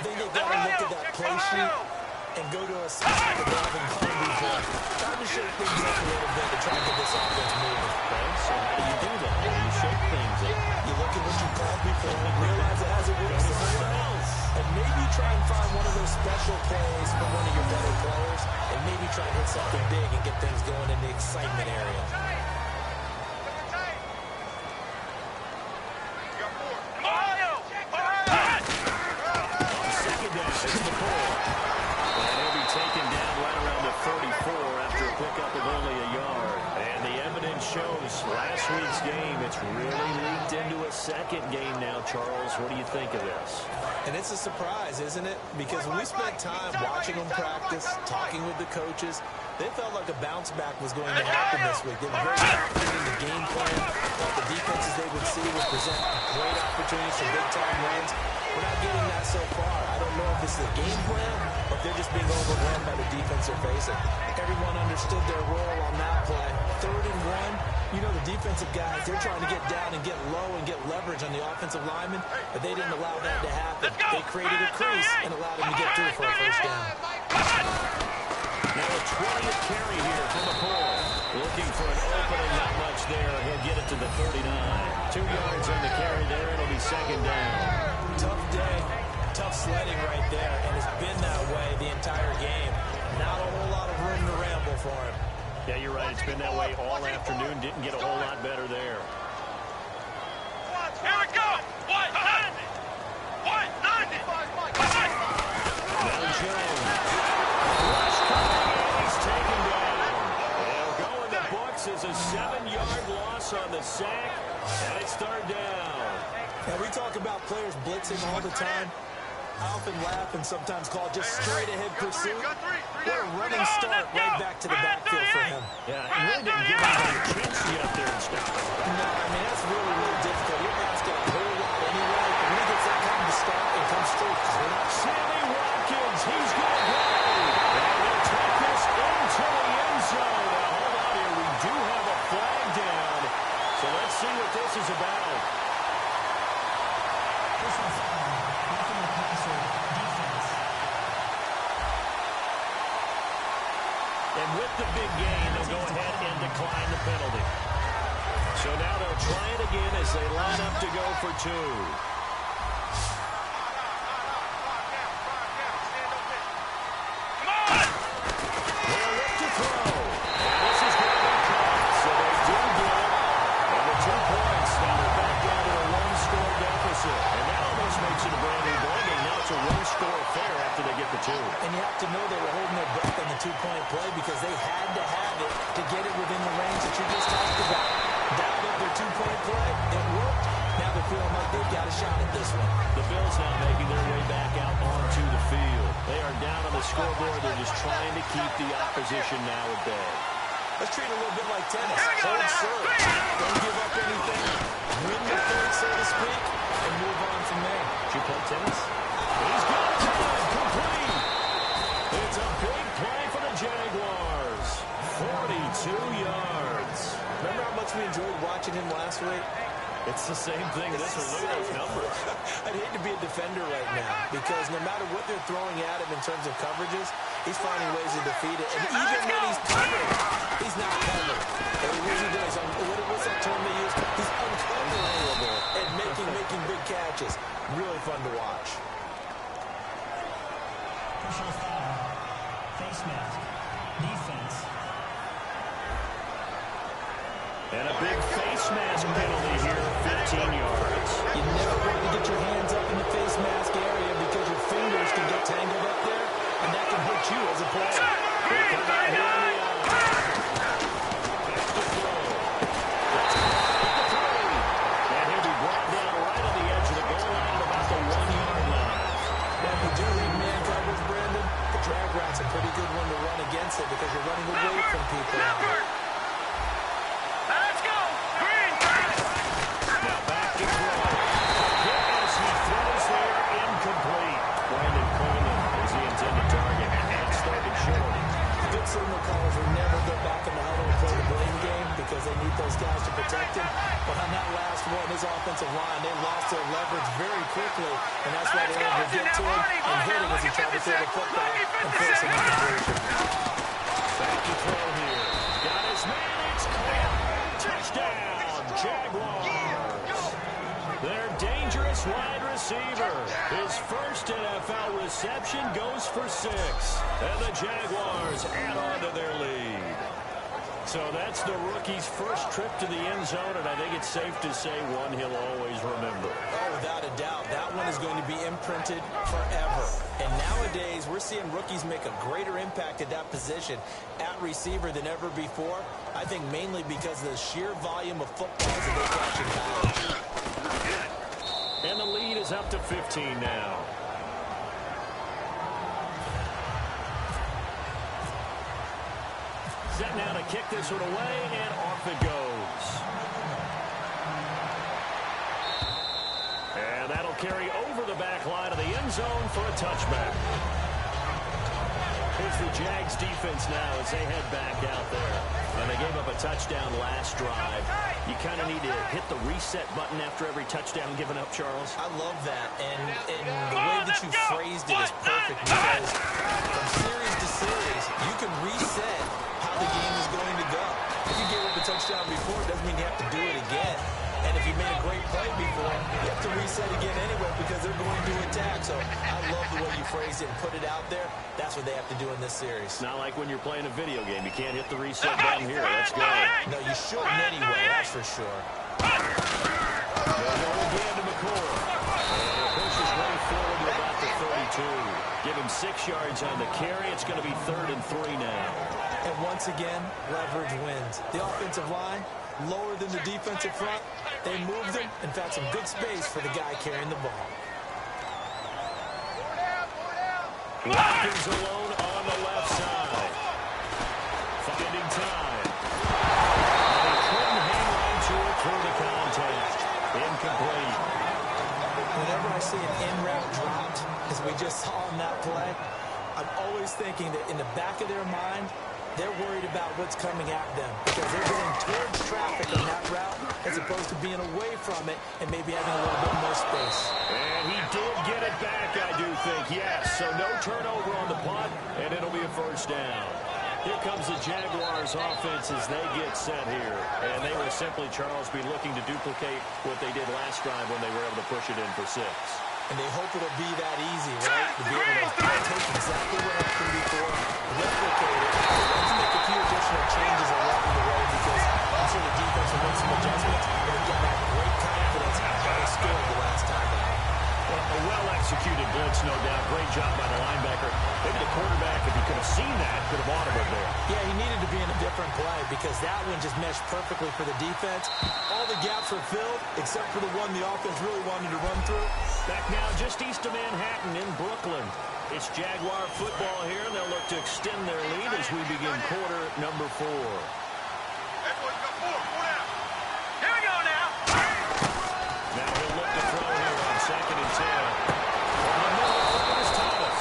Then you got to look at that play sheet and go to a system that they haven't done before. Trying to shake things up a little bit to try and get this offense moving. Okay, so how do you do that? How do you shake things up? You look at what you called before and realize it hasn't worked somewhere else. And maybe try and find one of those special plays from one of your better players, and maybe try and hit something big and get things going in the excitement area. Taken down right around the 34 after a pickup of only a yard. And the evidence shows last week's game, it's really leaked into a second game now, Charles. What do you think of this? And it's a surprise, isn't it? Because when we spent time watching them practice, talking with the coaches, they felt like a bounce back was going to happen this week. They were very confident in the game plan. Thought the defenses they would see would present great opportunities for big-time runs. We're not getting that so far. I don't know if this is a game plan or if they're just being overwhelmed by the defense they're facing. Everyone understood their role on that play. 3rd and 1, you know the defensive guys, they're trying to get down and get low and get leverage on the offensive linemen, but they didn't allow that to happen. They created a crease and allowed him to get through for a first down. Now a 20th carry here from the pull. Looking for an opening, not much there. He'll get it to the 39. 2 yards on the carry there. It'll be 2nd down. Tough day, tough sledding right there, and it's been that way the entire game. Not a whole lot of room to ramble for him. Yeah, you're right. It's been that way all afternoon. Didn't get a whole lot better there. Here we go. 190. Now Jones. Rush coming, and he's taken down. They'll go in the books as a 7-yard loss on the sack, and it's 3rd down. Now, we talk about players blitzing all the time. I often laugh and sometimes call it just straight-ahead pursuit. What a running start right back to the backfield for him. Yeah, he really didn't give anybody a chance to get up there and stop it. No, I mean, that's really, really difficult. You're asking a whole lot anyway. And when he gets that kind of start, it comes straight through. Sammy Watkins, he's going to go. And they'll take this into the end zone. Now, hold on here. We do have a flag down. So let's see what this is about. And with the big gain, they'll go ahead and decline the penalty. So now they'll try it again as they line up to go for 2. They'll look to And you have to know they were holding their breath on the two-point play because they had to have it to get it within the range that you just talked about. Dialed up their two-point play. It worked. Now they're feeling like they've got a shot at this one. The Bills now making their way back out onto the field. They are down on the scoreboard. They're just trying to keep the opposition now at bay. Let's treat it a little bit like tennis. Hold serve. Don't give up anything. Win the third, so to speak, and move on from there. Did you play tennis? He's got it. Complete. It's a big play for the Jaguars. 42 yards. Remember how much we enjoyed watching him last week? It's the same thing. This one, look at those numbers. I'd hate to be a defender right now because no matter what they're throwing at him in terms of coverages, he's finding ways to defeat it. And even when he's covered, he's not covered. And what he does, what's that term they use? He's uncoverable and making big catches. Really fun to watch. Personal foul. Face mask. Defense. And a big face mask penalty here, 15 yards. You never want to get your hands up in the face mask area because your fingers can get tangled up there, and that can hurt you as a player. They come out here on the line. Back to throw. That's the three. And he'll be brought down right on the edge of the goal line at about the 1-yard line. Well, we do read man coverage, Brandon. The drag route's a pretty good one to run against it because you're running away from people. Signal callers will never go back in the huddle and play the blame game because they need those guys to protect him. But on that last one, his offensive line, they lost their leverage very quickly, and that's why they were able to get to him and hit him as he tried to throw the football and force him into conversion. Back to throw here. Got his man. It's caught. Touchdown, Jaguars. Their dangerous wide receiver. His first NFL reception goes for 6. And the Jaguars add on to their lead. So that's the rookie's first trip to the end zone, and I think it's safe to say one he'll always remember. Oh, without a doubt. That one is going to be imprinted forever. And nowadays, we're seeing rookies make a greater impact at that position at receiver than ever before. I think mainly because of the sheer volume of footballs that they catch in college. And the lead is up to 15 now. Set now to kick this one away, and off it goes. And that'll carry over the back line of the end zone for a touchback. Here's the Jags defense now as they head back out there. And they gave up a touchdown last drive. You kind of need to hit the reset button after every touchdown given up, Charles. I love that. And the way that you phrased it is perfect because from series to series, you can reset how the game is going to go. If you gave up a touchdown before, it doesn't mean you have to do it again. And if you made a great play before, you have to reset again anyway because they're going to attack. So I love the way you phrased it and put it out there. That's what they have to do in this series. It's not like when you're playing a video game. You can't hit the reset button here. Let's go. No, you shouldn't anyway, that's for sure. They'll go again to McCoy. And pushes way forward to about the 32. Give him 6 yards on the carry. It's going to be 3rd and 3 now. And once again, leverage wins. The offensive line, lower than the defensive front. They moved him and found some good space for the guy carrying the ball. Watkins alone on the left side. Finding time. And he couldn't hang on to it through the contact. Incomplete. Whenever I see an in-route dropped, as we just saw on that play, I'm always thinking that in the back of their mind, they're worried about what's coming at them because they're going towards traffic on that route as opposed to being away from it and maybe having a little bit more space. And he did get it back, I do think, yes. So no turnover on the punt, and it'll be a first down. Here comes the Jaguars offense as they get set here. And they will simply, Charles, be looking to duplicate what they did last drive when they were able to push it in for 6. And they hope it'll be that easy, right? To be able to take exactly what happened before, replicate it, and to make a few additional changes along the way because I'm sure the defense will make some adjustments, but again, that great confidence how they scored the last time out. Well, a well-executed Well-executed blitz, no doubt. Great job by the linebacker. Maybe the quarterback, if he could have seen that, could have audibled there. Yeah, he needed to be in a different play because that one just meshed perfectly for the defense. All the gaps were filled except for the one the offense really wanted to run through. Back now just east of Manhattan in Brooklyn. It's Jaguar football here, and they'll look to extend their lead as we begin quarter number 4. Here we go now. Now he'll look to throw here on 2nd and 10. On the middle is Thomas.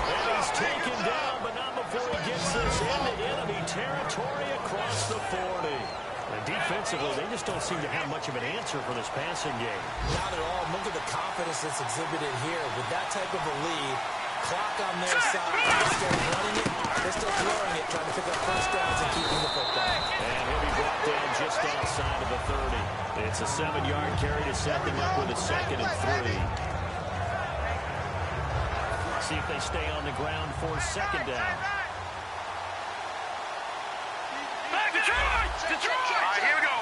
And he's taken down, but not before he gets this into enemy territory across the 40. And defensively, they just don't seem to have much of an answer for this passing game. Not at all. Look at the confidence that's exhibited here. With that type of a lead, clock on their side, they're still running it, they're still throwing it, trying to pick up first downs and keeping the football. And he'll be brought down just outside of the 30. It's a 7-yard carry to set them up with a 2nd and 3. See if they stay on the ground for 2nd down. Back Detroit! Detroit! All right, here we go.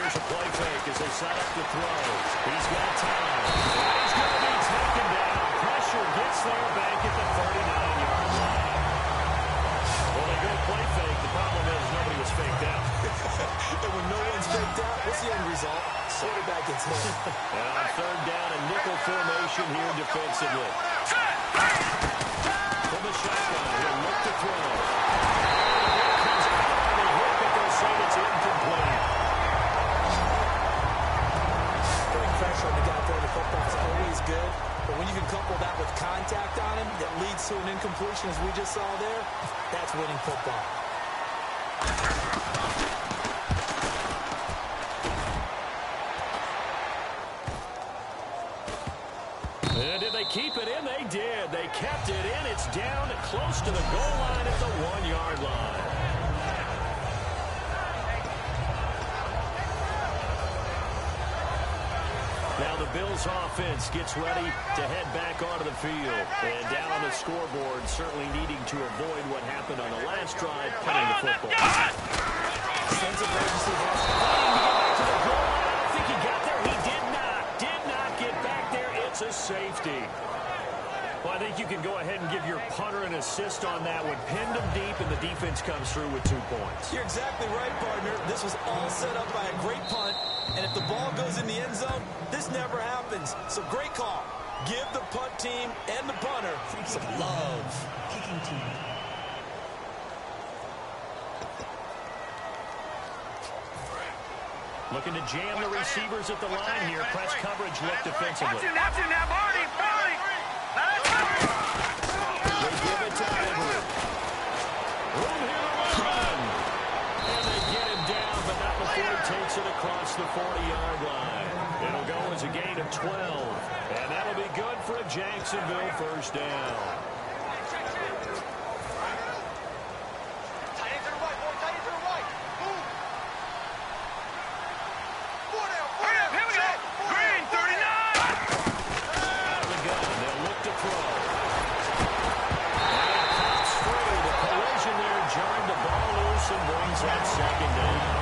Here's a play fake as they set up to throw. He's got time. He's going to be taken down. Pressure gets there back at the 39-yard line. Well, they go play fake. The problem is nobody was faked out. And when no one's faked out, what's the end result? Quarterback gets hit. And on 3rd down, a nickel formation here defensively. From the shotgun, he'll look to throw. Here comes out of the hit, but they'll say it's incomplete. Putting pressure on the guy throwing the football is always good, but when you can couple that with contact on him that leads to an incompletion, as we just saw there, that's winning football. And did they keep it in? They did. They kept it in. It's down close to the goal line at the 1-yard line. Now the Bills offense gets ready to head back onto the field. And down on the scoreboard, certainly needing to avoid what happened on the last drive, punting the football. Sense of urgency has to To the goal line. I don't think he got there. He did not get back there. It's a safety. Well, I think you can go ahead and give your punter an assist on that one. Pinned him deep, and the defense comes through with 2 points. You're exactly right, partner. This was all set up by a great punt, and if the ball goes in the end zone, this never happens. So great call. Give the punt team and the punter some love. Kicking team. Looking to jam the receivers at the line here. Press coverage look defensively. That's in now, Marty. They give it to Edward. Room here to run. And they get him down, but not before he takes it across the 40-yard line. It'll go as a gain of 12. And that'll be good for a Jacksonville first down. That 2nd down.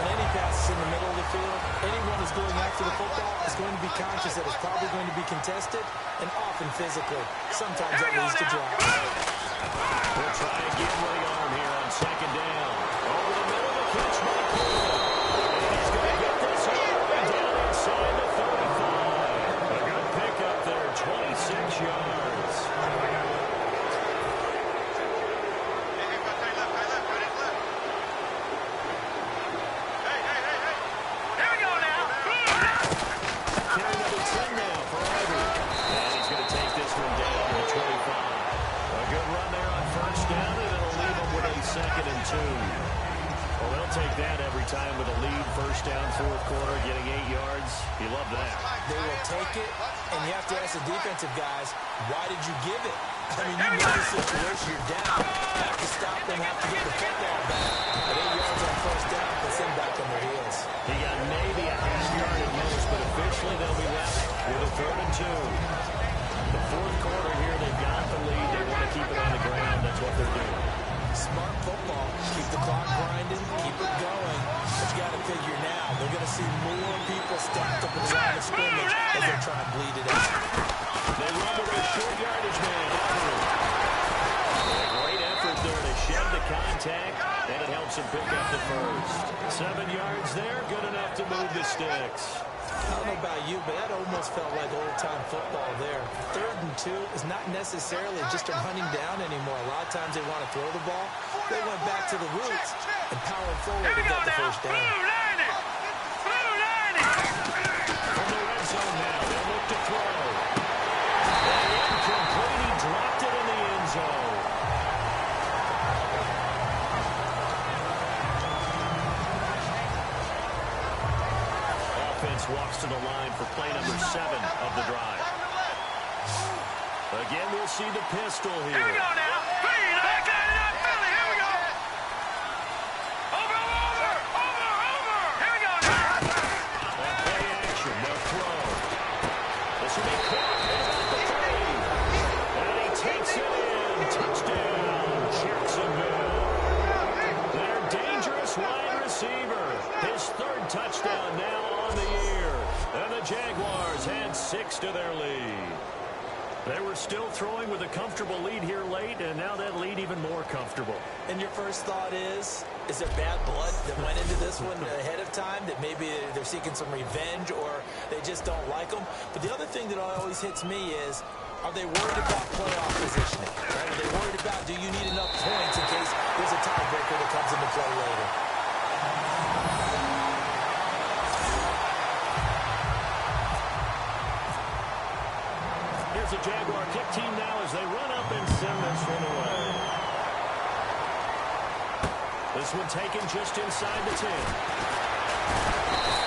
On any passes in the middle of the field, anyone who's going after the football is going to be conscious that it's probably going to be contested and often physically. Sometimes that leads to drops. We'll try again with the arm here on 2nd down. Over the middle of the catch by Cole. And he's going to get this all the way down inside the 35. A good pickup there, 26 yards. Second and 2. Well, they'll take that every time with a lead. First down, 4th quarter, getting 8 yards. You love that. They will take it, and you have to ask the defensive guys, why did you give it? I mean, you know the situation. You're down. You have to stop them, have to get the football back. At 8 yards on first down, puts them back on their heels. He got maybe a half yard at most, but officially they'll be left with a 3rd and 2. The 4th quarter here, they've got the lead. They want to keep it on the ground. That's what they're doing. Smart football. Keep the clock grinding. Keep it going. But you got to figure now, they're going to see more people stacked up in the line of scrimmage as they're try and bleed it out. They run with a short yardage man. Great effort there to shed the contact, and it helps him pick up the first. 7 yards there, good enough to move the sticks. I don't know about you, but that almost felt like old-time football there. 3rd and 2 is not necessarily just a hunting down anymore. A lot of times they want to throw the ball. They went back to the roots and powered forward and got the first down. From the red zone now, they'll look to throw. And incomplete, he dropped it in the end zone. Offense walks to the line for play number 7 of the drive. Again, we'll see the pistol here. Here we go now. Philly, here we go. Over. Here we go now. Play action, they'll throw. This will be caught at the 3. And he takes it in. Touchdown, Jacksonville. Their dangerous wide receiver. His 3rd touchdown now on the year. And the Jaguars had 6 to their lead. They were still throwing with a comfortable lead here late, and now that lead even more comfortable. And your first thought is there bad blood that went into this one ahead of time, that maybe they're seeking some revenge or they just don't like them? But the other thing that always hits me is, are they worried about playoff positioning? Right? Are they worried about, do you need enough points in case there's a tiebreaker that comes into play later? Here's the Jaguar kick team now as they run up and send this one away. This one taken just inside the 10.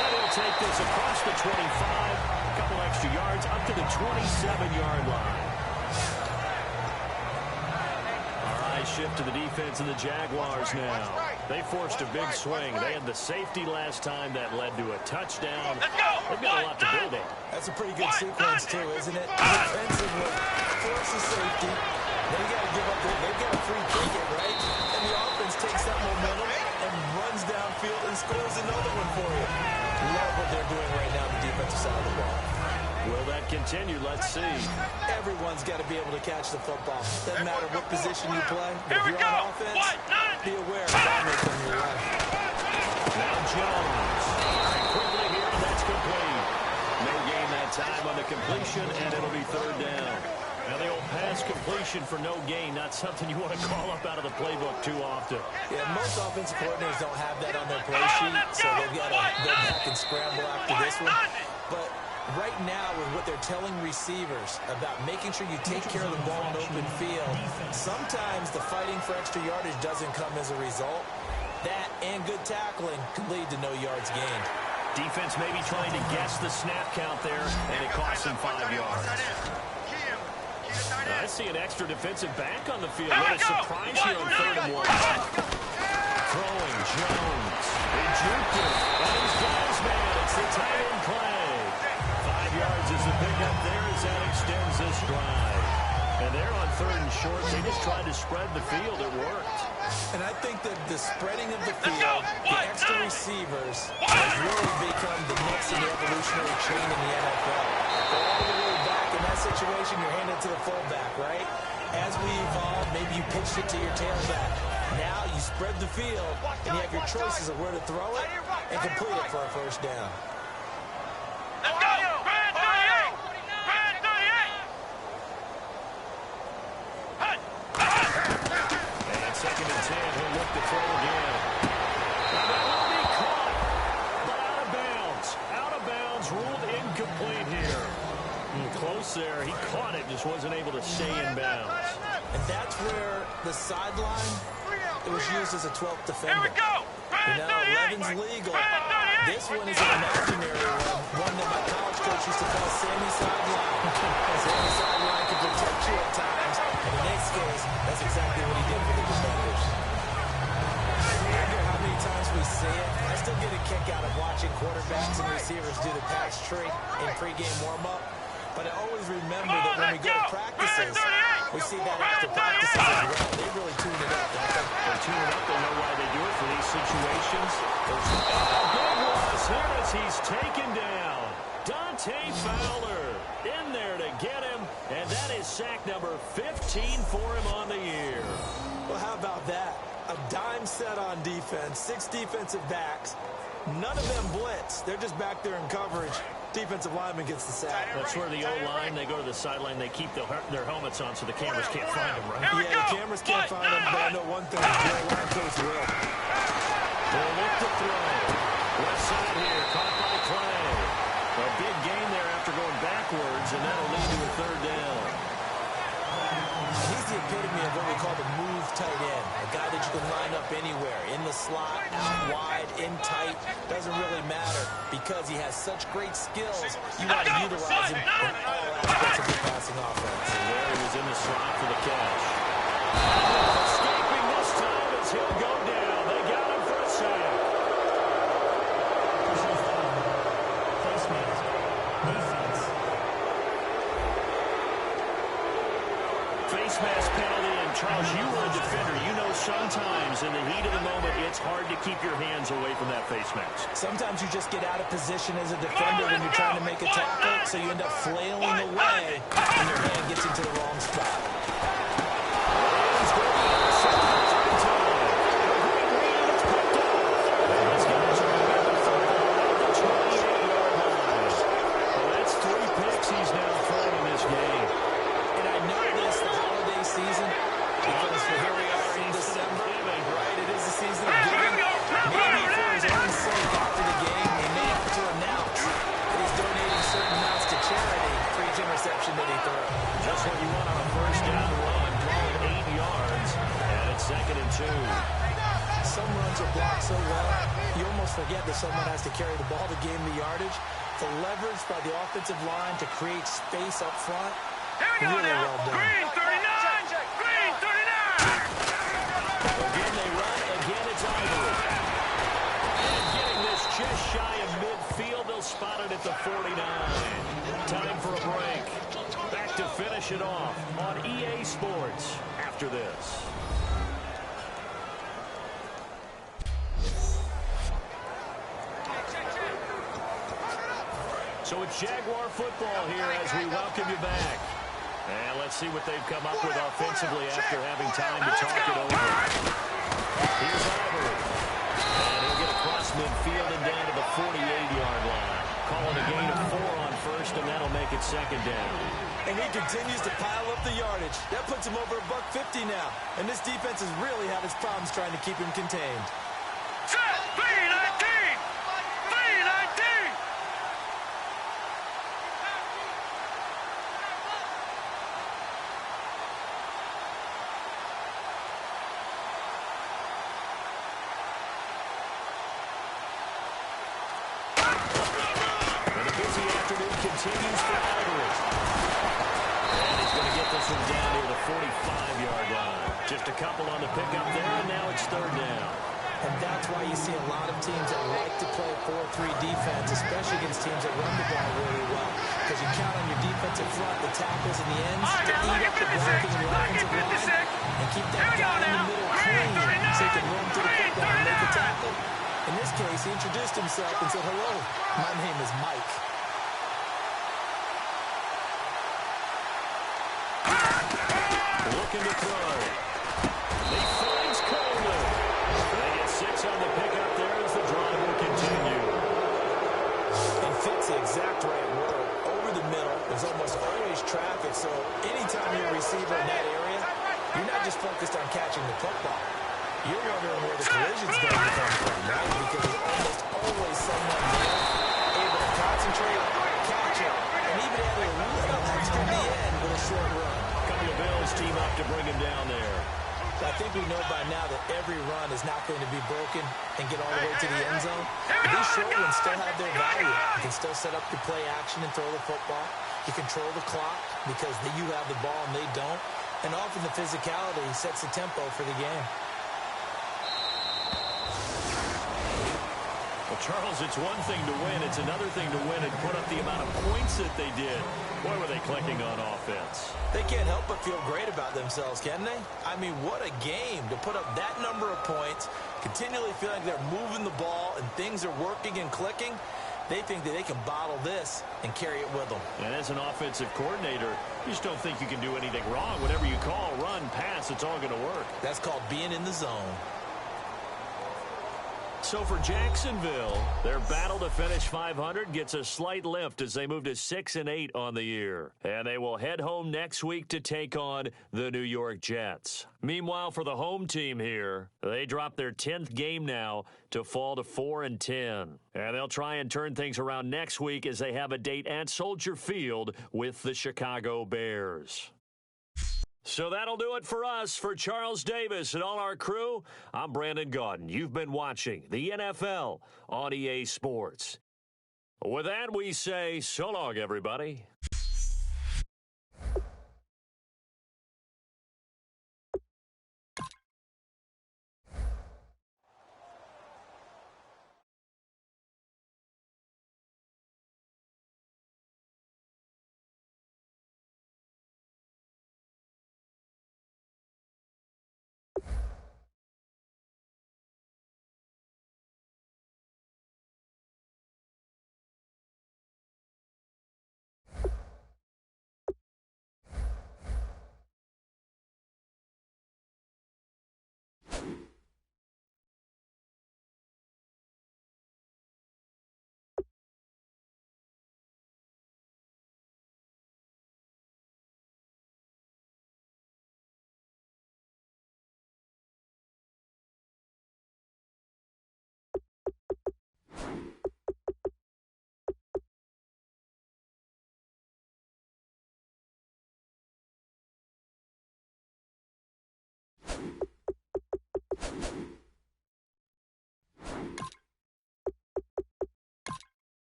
And he'll take this across the 25. A couple extra yards up to the 27-yard line. All right, shift to the defense of the Jaguars now. They forced a big swing. They had the safety last time that led to a touchdown. They've got a lot to build on. That's a pretty good sequence, too, isn't it? Defensively, forces safety. Then you got to give up. They've got a free kick it, right? And the offense takes that momentum and runs downfield and scores another one for you. Love what they're doing right now on the defensive side of the ball. Will that continue? Let's see. Everyone's got to be able to catch the football. Doesn't matter what position you play. But if you're on offense, be aware of dominance on your left. Now Jones. Quickly here, and that's complete. No gain that time on the completion, and it'll be 3rd down. Now the old pass completion for no gain, not something you want to call up out of the playbook too often. Yeah, most offensive coordinators don't have that on their play sheet, so they've got to go back and scramble after this one. But right now, with what they're telling receivers about making sure you take care of the ball in open field, sometimes the fighting for extra yardage doesn't come as a result. That and good tackling can lead to no yards gained. Defense maybe trying to guess the snap count there, and it costs them 5 yards. I see an extra defensive back on the field. What a surprise here on 3rd and 1. Throwing Jones. They juked it. And he's got his man. It's the tight end play. 5 yards is the pickup there as that extends this drive. And they're on 3rd and short. They just tried to spread the field. It worked. And I think that the spreading of the field, the extra receivers, has really become the next in the evolutionary chain in the NFL. Go all the way back in that situation, you're handed to the fullback, right? As we evolve, maybe you pitched it to your tailback. Now you spread the field, and you have your choices of where to throw it and complete it for a first down. Let's go! Brand 38! Brand 38! And 2nd and 10, he'll look to throw again. And that will be caught, but out of bounds. Out of bounds, ruled incomplete here. Close there. He caught it, just wasn't able to stay in bounds. And that's where the sideline, it was used as a 12th defender. Here we go! You know, 11's legal. This one is an imaginary one that my college coach used to call Sammy Sideline. Sammy Sideline can protect you at times, and in this case, that's exactly what he did for the defenders. I wonder how many times we see it. I still get a kick out of watching quarterbacks and receivers do the pass tree in pregame warm-up. But I always remember that when we go to practices, we see that after practices as well. They really tune it up. They tune it up. They know why they do it for these situations. Big loss here as he's taken down. Dante Fowler. in there to get him, and that is sack number 15 for him on the year. Well, how about that? A dime set on defense, 6 defensive backs. None of them blitz. They're just back there in coverage. Defensive lineman gets the sack. That's where the O-line, they go to the sideline, they keep their helmets on so the cameras can't find them, right? Yeah, the cameras can't find them, but I know one thing, the line coach will. They'll look to throw. Left side here, caught by Clay. A big gain there after going backwards, and that'll lead to a third down. He's the epitome of what we call the move tight end. A guy that you can line up anywhere, in the slot, out wide, in tight. Doesn't really matter because he has such great skills. You want to utilize him in all aspects of the passing offense. And there he was in the slot for the catch. Escaping this time as he'll go down. They got him for a sack. Personal foul. Face mask. Defense. Face mask penalty, and Charles, you were a defender. You know sometimes in the heat of the moment, it's hard to keep your hands away from that face mask. Sometimes you just get out of position as a defender when you're trying to make a tackle, so you end up flailing away, and your hand gets into the wrong spot. That's 3 picks he's now thrown in this game. And I know this the holiday season because for here we are in December, right? It is the season of giving. Maybe for his own sake after the game, he may have to announce that he's donating certain amounts to charity for each interception that he throws. Just what you want on a first down run, drawing 8 yards, and it's 2nd and 2. Some runs are blocked so well, you almost forget that someone has to carry the ball to gain the yardage. The leverage by the offensive line to create space up front, really well done. Green 39! Green 39! Again they run, again it's Ivory. And getting this just shy of midfield, they'll spot it at the 49. Time for a break. Back to finish it off on EA Sports after this. So it's Jaguar football here as we welcome you back. And let's see what they've come up with offensively after having time to talk it over. Here's Ivory. And he'll get across midfield and down to the 48-yard line. Calling a gain of 4 on first, and that'll make it 2nd down. And he continues to pile up the yardage. That puts him over $150 now. And this defense has really had its problems trying to keep him contained. Set! 319! 319! Continues for Ivory. And he's going to get this one down near the 45-yard line. Just a couple on the pickup there, and now it's 3rd down. And that's why you see a lot of teams that like to play 4-3 defense, especially against teams that run the ball really well. Because you count on your defensive front, the tackles and the ends, to eat up the blocking in your offensive line and keep that guy in the middle clean so he can run to the football and make a tackle. In this case, he introduced himself and said, "Hello, my name is Mike." Looking to throw. He finds Coleman. They get 6 on the pickup there as the drive will continue. And fits the exact right word. Over the middle, there's almost always traffic, so anytime you're a receiver in that area, you're not just focused on catching the football. You're wondering where the collision's going to come from, right? Because there's almost always someone there able to concentrate, catch it, and even add a little extra in the end with a short run. Couple of Bills team up to bring him down there. I think we know by now that every run is not going to be broken and get all the way to the end zone. But these short ones still have their value. You can still set up your play action and throw the football. You control the clock because you have the ball and they don't. And often the physicality sets the tempo for the game. Well, Charles, it's one thing to win. It's another thing to win and put up the amount of points that they did. Boy, were they clicking on offense. They can't help but feel great about themselves, can they? I mean, what a game to put up that number of points, continually feeling like they're moving the ball and things are working and clicking. They think that they can bottle this and carry it with them. And as an offensive coordinator, you just don't think you can do anything wrong. Whatever you call, run, pass, it's all going to work. That's called being in the zone. So for Jacksonville, their battle to finish 500 gets a slight lift as they move to 6-8 on the year. And they will head home next week to take on the New York Jets. Meanwhile, for the home team here, they drop their 10th game now to fall to 4-10. And they'll try and turn things around next week as they have a date at Soldier Field with the Chicago Bears. So that'll do it for us. For Charles Davis and all our crew, I'm Brandon Gaudin. You've been watching the NFL on EA Sports. With that, we say so long, everybody.